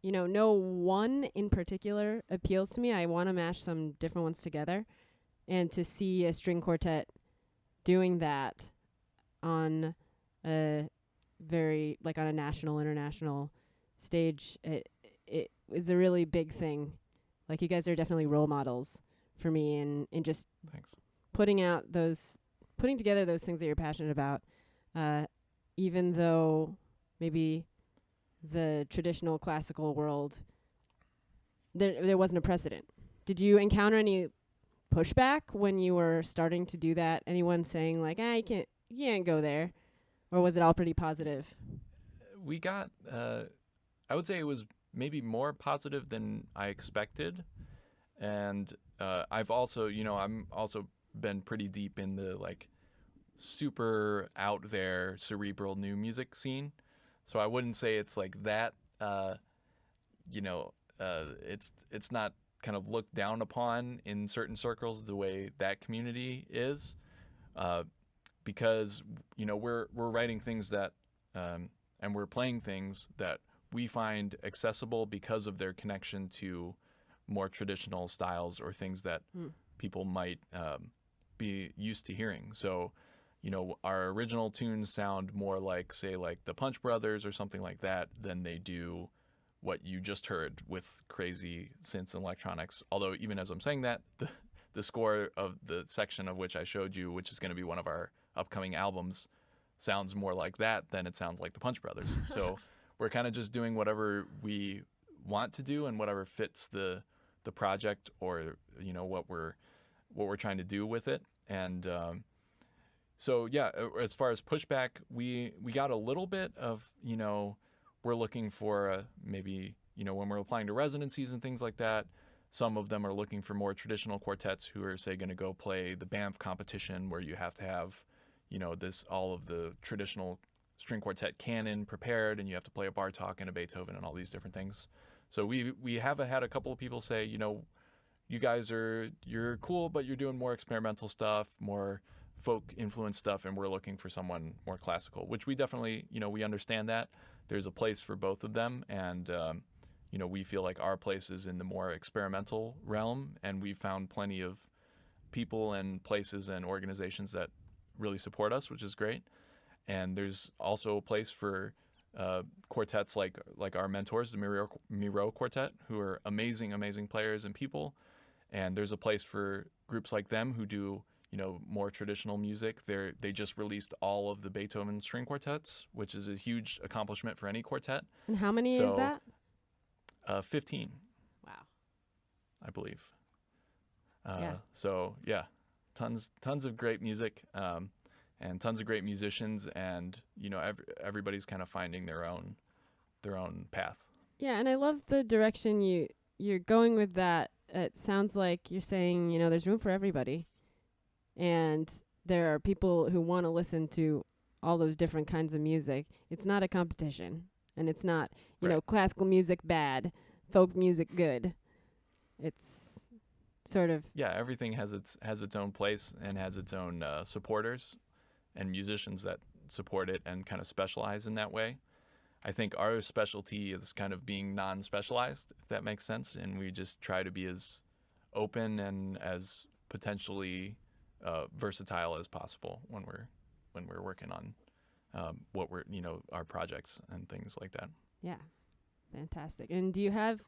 no one in particular appeals to me. I want to mash some different ones together, and to see a string quartet doing that on a very on a national, international stage, it is a really big thing. Like, you guys are definitely role models for me in just Thanks. putting together those things that you're passionate about, even though maybe the traditional classical world, there wasn't a precedent. Did you encounter any pushback when you were starting to do that? Anyone saying like, you can't go there? Or was it all pretty positive? We got, I would say it was maybe more positive than I expected. And I've also, I'm also been pretty deep in the super out there cerebral new music scene. So I wouldn't say it's like that, it's not kind of looked down upon in certain circles the way that community is, because, we're writing things that, and we're playing things that we find accessible because of their connection to more traditional styles or things that people might be used to hearing. So, our original tunes sound more like, say, like the Punch Brothers or something like that than they do what you just heard with crazy synths and electronics. Although, even as I'm saying that, the score of the section of which I showed you, which is going to be one of our upcoming albums, sounds more like that than it sounds like the Punch Brothers. So we're kind of just doing whatever we want to do and whatever fits the project, or what we're trying to do with it. And so yeah, as far as pushback, we got a little bit of, we're looking for maybe, when we're applying to residencies and things like that, some of them are looking for more traditional quartets who are, say, going to go play the Banff competition, where you have to have, all of the traditional string quartet canon prepared, and you have to play a Bartók and a Beethoven and all these different things. So we have had a couple of people say, you guys you're cool, but you're doing more experimental stuff, more folk influence stuff, and we're looking for someone more classical, which we definitely, we understand that there's a place for both of them. And, we feel like our place is in the more experimental realm, and we've found plenty of people and places and organizations that really support us, which is great. And there's also a place for quartets like our mentors, the Miro Quartet, who are amazing players and people. And there's a place for groups like them who do, more traditional music. They just released all of the Beethoven string quartets, which is a huge accomplishment for any quartet. And how many is that? 15. Wow. I believe. Yeah. So yeah, tons of great music, and tons of great musicians, and everybody's kind of finding their own path. Yeah, and I love the direction you're going with that. It sounds like you're saying, there's room for everybody, and there are people who want to listen to all those different kinds of music. It's not a competition, and it's not, classical music bad, folk music good. It's sort of... Yeah, everything has its own place and has its own supporters and musicians that support it and kind of specialize in that way. I think our specialty is kind of being non-specialized, if that makes sense, and we just try to be as open and as potentially versatile as possible when we're working on what we're our projects and things like that. Yeah, fantastic. And do you have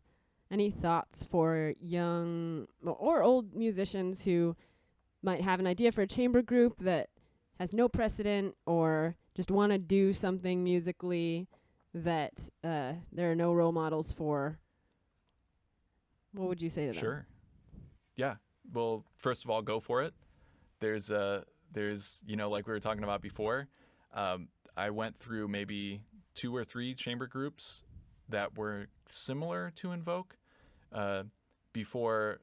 any thoughts for young or old musicians who might have an idea for a chamber group that has no precedent, or just want to do something musically that there are no role models for? What would you say to them? Sure. Yeah. Well, first of all, go for it. There's like we were talking about before, I went through maybe 2 or 3 chamber groups that were similar to Invoke before,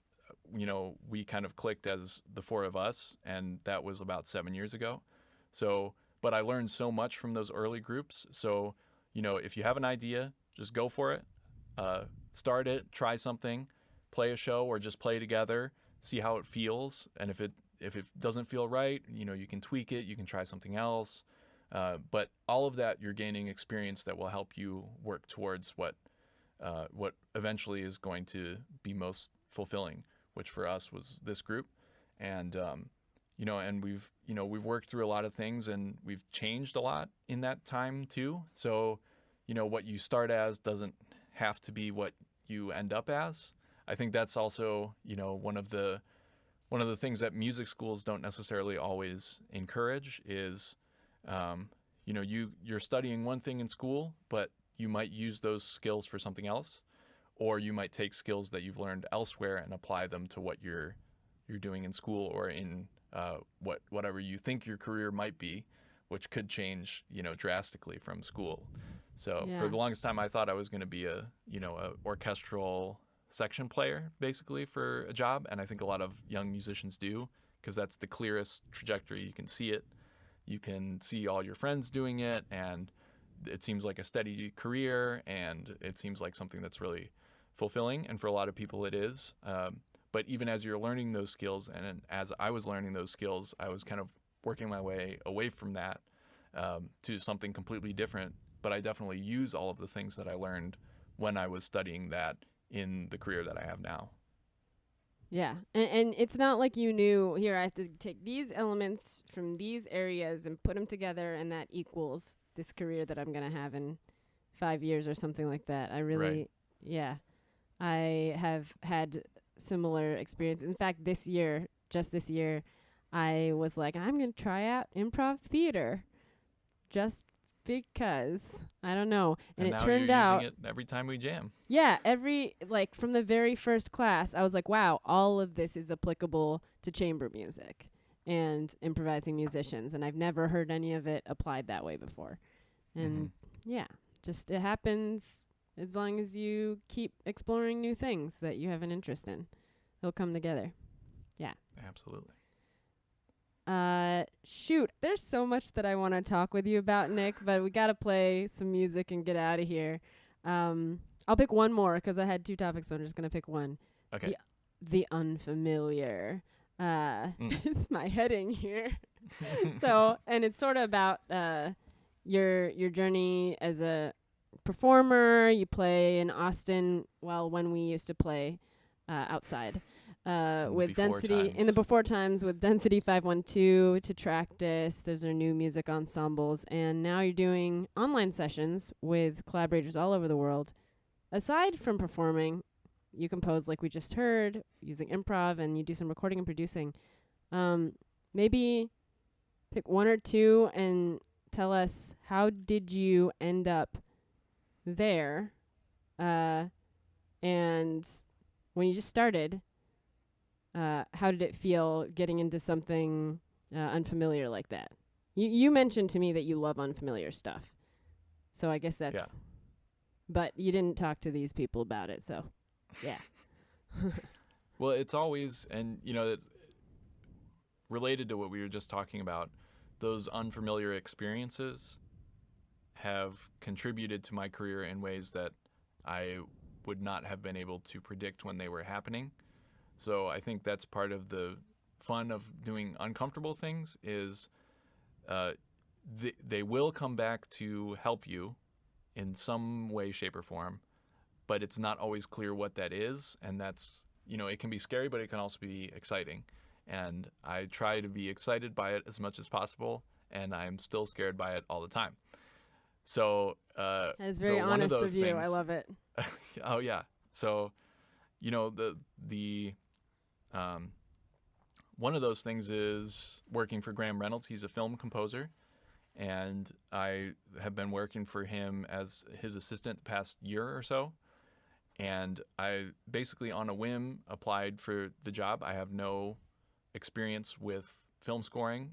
we kind of clicked as the 4 of us, and that was about 7 years ago. So, but I learned so much from those early groups. So, if you have an idea, just go for it. Start it, try something, play a show, or just play together, see how it feels. And if it doesn't feel right, you can tweak it, you can try something else. But all of that, you're gaining experience that will help you work towards what eventually is going to be most fulfilling, which for us was this group. And and we've worked through a lot of things, and we've changed a lot in that time too. So, what you start as doesn't have to be what you end up as. I think that's also, one of the things that music schools don't necessarily always encourage is, you're studying one thing in school, but you might use those skills for something else, or you might take skills that you've learned elsewhere and apply them to what you're doing in school or in whatever you think your career might be, which could change, drastically from school. So for the longest time, I thought I was going to be a orchestral section player, basically, for a job. And I think a lot of young musicians do, because that's the clearest trajectory. You can see it. You can see all your friends doing it, and it seems like a steady career, and it seems like something that's really fulfilling. And for a lot of people, it is. But even as you're learning those skills, and as I was learning those skills, I was kind of working my way away from that to something completely different. But I definitely use all of the things that I learned when I was studying that in the career that I have now. Yeah. And it's not like you knew, here, I have to take these elements from these areas and put them together, and that equals this career that I'm going to have in 5 years or something like that. I really, I have had similar experience. In fact, just this year, I was like, I'm going to try out improv theater just because. I don't know. And it now turned you're out using it every time we jam. Yeah, from the very first class, I was like, wow, all of this is applicable to chamber music and improvising musicians, and I've never heard any of it applied that way before. And just it happens as long as you keep exploring new things that you have an interest in. They'll come together. Yeah. Absolutely. Shoot, there's so much that I want to talk with you about, Nick, but we got to play some music and get out of here. I'll pick one more because I had 2 topics, but I'm just going to pick one. Okay. The unfamiliar is my heading here. So, and it's sort of about your journey as a performer. You play in Austin, when we used to play outside. With Density times. in the before times with Density 512 to Tractus. Those are new music ensembles, and now you're doing online sessions with collaborators all over the world. Aside from performing, you compose like we just heard using improv, and you do some recording and producing. Maybe pick 1 or 2 and tell us, how did you end up there, and when you just started, how did it feel getting into something unfamiliar like that? You mentioned to me that you love unfamiliar stuff. So I guess that's... Yeah. But you didn't talk to these people about it, so yeah. Well, it's always, and related to what we were just talking about, those unfamiliar experiences have contributed to my career in ways that I would not have been able to predict when they were happening. So I think that's part of the fun of doing uncomfortable things is they will come back to help you in some way, shape, or form, but it's not always clear what that is. And that's, it can be scary, but it can also be exciting. And I try to be excited by it as much as possible, and I'm still scared by it all the time. So that is very honest of you. I love it. Oh yeah. So, the one of those things is working for Graham Reynolds. He's a film composer, and I have been working for him as his assistant the past year or so. and I basically on a whim applied for the job. I have no experience with film scoring,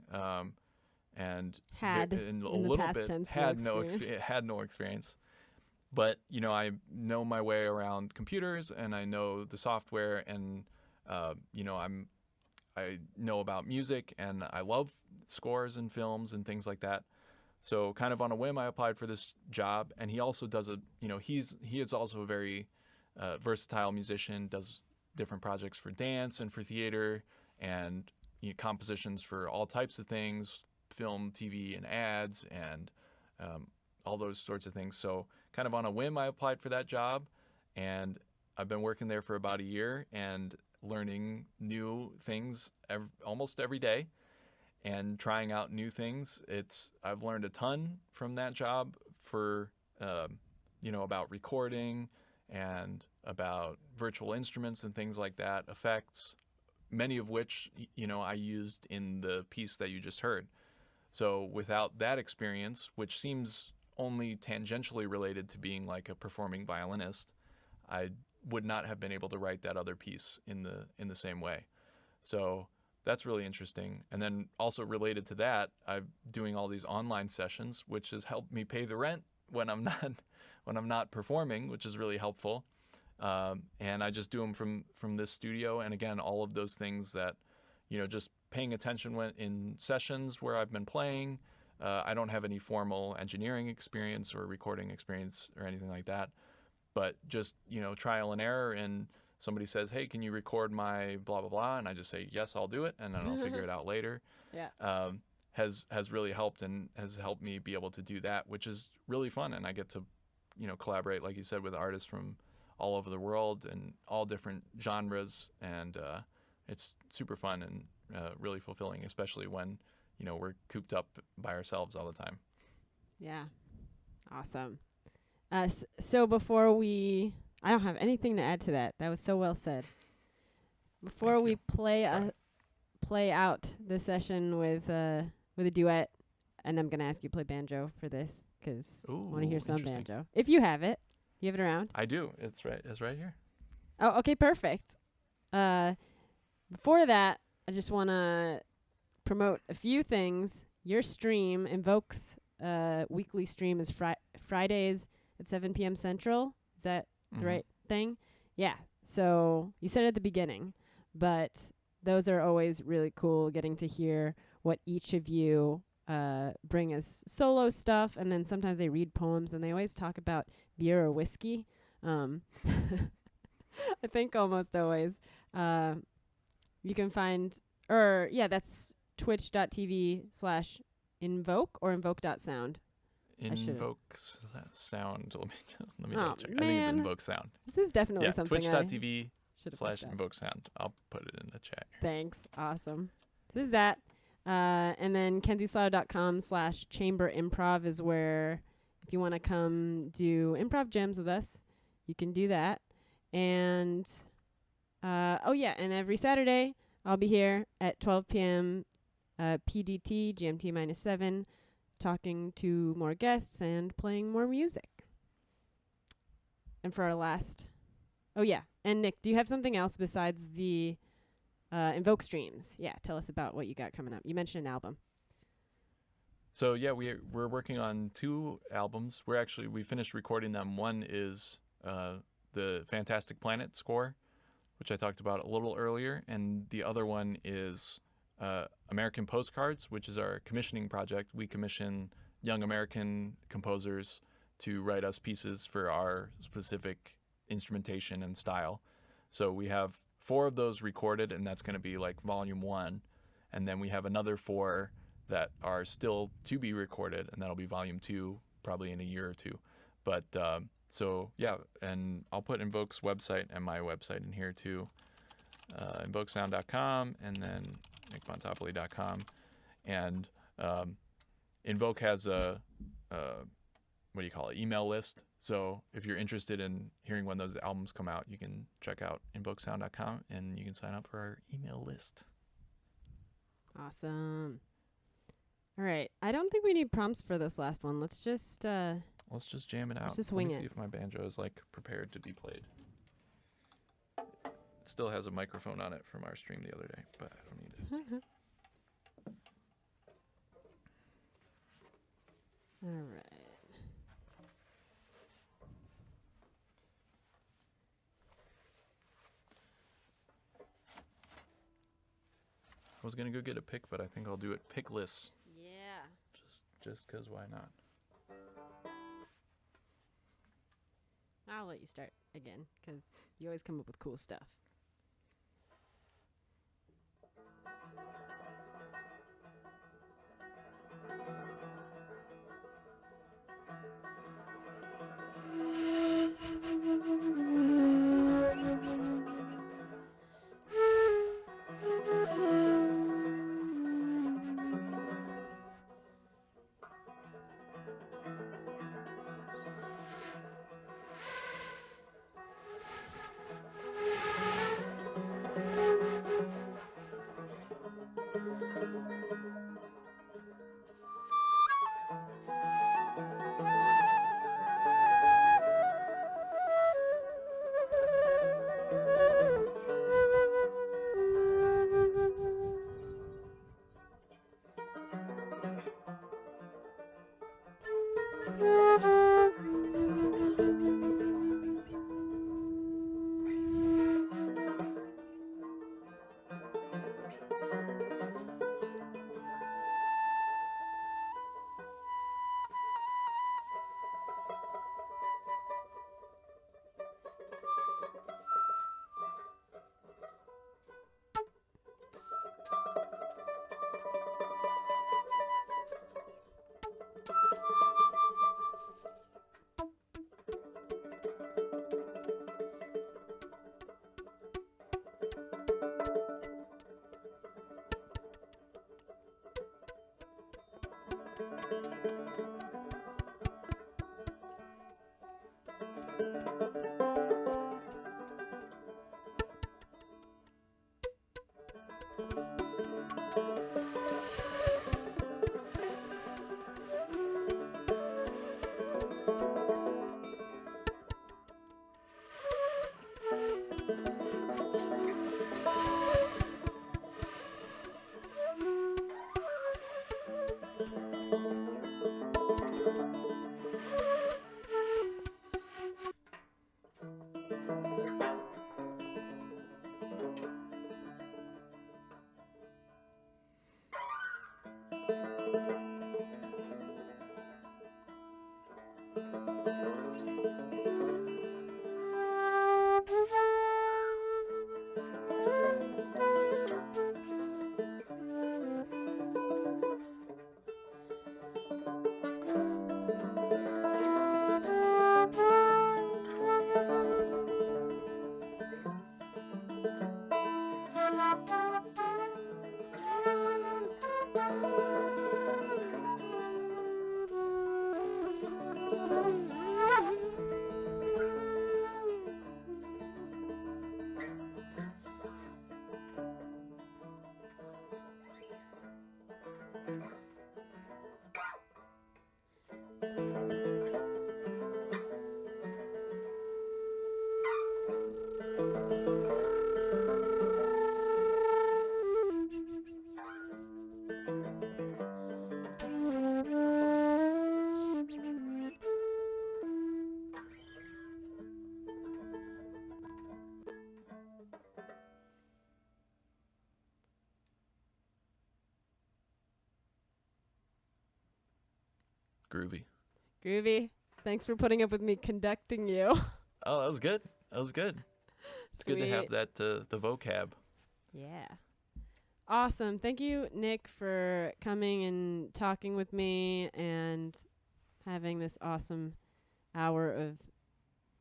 and Had in a in the little past bit tense, had no no experience. had no experience. But I know my way around computers, and I know the software, and I know about music, and I love scores and films and things like that. So kind of on a whim, I applied for this job, and he also does he is also a very versatile musician, does different projects for dance and for theater, and compositions for all types of things, film, TV, and ads, and all those sorts of things. So kind of on a whim, I applied for that job, and I've been working there for about a year and learning new things almost every day and trying out new things. I've learned a ton from that job for about recording and about virtual instruments and things like that, effects, many of which I used in the piece that you just heard. So without that experience, which seems only tangentially related to being like a performing violinist, I would not have been able to write that other piece in the same way. So that's really interesting. And then also related to that, I'm doing all these online sessions, which has helped me pay the rent when I'm not performing, which is really helpful. And I just do them from this studio. And again, all of those things that just paying attention when in sessions where I've been playing. I don't have any formal engineering experience or recording experience or anything like that, but just trial and error. And somebody says, "Hey, can you record my blah blah blah?" And I just say, "Yes, I'll do it," and then I'll figure it out later. Yeah. Has really helped and has helped me be able to do that, which is really fun. And I get to collaborate, like you said, with artists from all over the world and all different genres, and it's super fun and really fulfilling, especially when we're cooped up by ourselves all the time. Yeah. Awesome. So I don't have anything to add to that. That was so well said. Before Thank we you. play out the session with a duet, and I'm gonna ask you to play banjo for this because I want to hear some Interesting. banjo. If you have it, you have it around. I do. It's right here. Oh, okay, perfect. Before that, I just want to promote a few things. Your stream, Invoke's weekly stream, is Fridays at 7 p.m. Central. Is that the right thing? Yeah. So you said it at the beginning, but those are always really cool, getting to hear what each of you bring as solo stuff, and then sometimes they read poems, and they always talk about beer or whiskey. I think almost always. You can find, that's twitch.tv/invoke or invoke.sound. Invoke Sound. Let me Oh, double check. man. I think it's Invoke Sound. This is definitely Yeah, something twitch.tv/Invoke Sound. I'll put it in the chat. Thanks. Awesome. This is that. And then kenzieslow.com/chamber improv is where, if you want to come do improv jams with us, you can do that. And, and every Saturday I'll be here at 12 p.m. PDT, GMT -7, talking to more guests and playing more music. And for our last... Oh, yeah. And Nick, do you have something else besides the Invoke streams? Yeah, tell us about what you got coming up. You mentioned an album. So, yeah, we're working on 2 albums. We finished recording them. One is the Fantastic Planet score, which I talked about a little earlier. And the other one is American Postcards, which is our commissioning project. We commission young American composers to write us pieces for our specific instrumentation and style. So we have 4 of those recorded, and that's going to be like volume 1. And then we have another 4 that are still to be recorded, and that'll be volume 2 probably in a year or 2. But so yeah, and I'll put Invoke's website and my website in here too, invokesound.com and then montopoli.com. And Invoke has a email list. So if you're interested in hearing when those albums come out, you can check out invokesound.com and you can sign up for our email list. Awesome. All right. I don't think we need prompts for this last one. Let's just jam it out. Let's just wing Let me it. see if my banjo is like prepared to be played. still has a microphone on it from our stream the other day, but I don't need it. All right. I was gonna go get a pick, but I think I'll do it pickless. Yeah. Just 'cause why not? I'll let you start again, 'cause you always come up with cool stuff. Groovy. Groovy. Thanks for putting up with me conducting you. Oh, that was good. That was good. It's good to have that, the vocab. Yeah. Awesome. Thank you, Nick, for coming and talking with me and having this awesome hour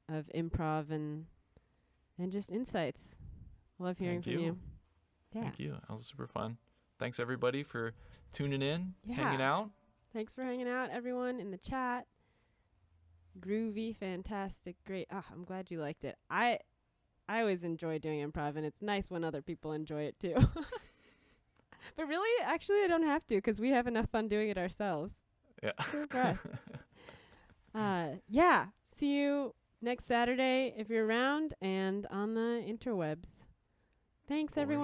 of improv and just insights. Love hearing from you. Yeah. Thank you. That was super fun. Thanks, everybody, for tuning in, hanging out. Thanks for hanging out, everyone, in the chat. Groovy, fantastic, great. I'm glad you liked it. I always enjoy doing improv, and it's nice when other people enjoy it, too. But really, actually, I don't have to, because we have enough fun doing it ourselves. Yeah. So impressed. Yeah. See you next Saturday if you're around and on the interwebs. Thanks, For everyone.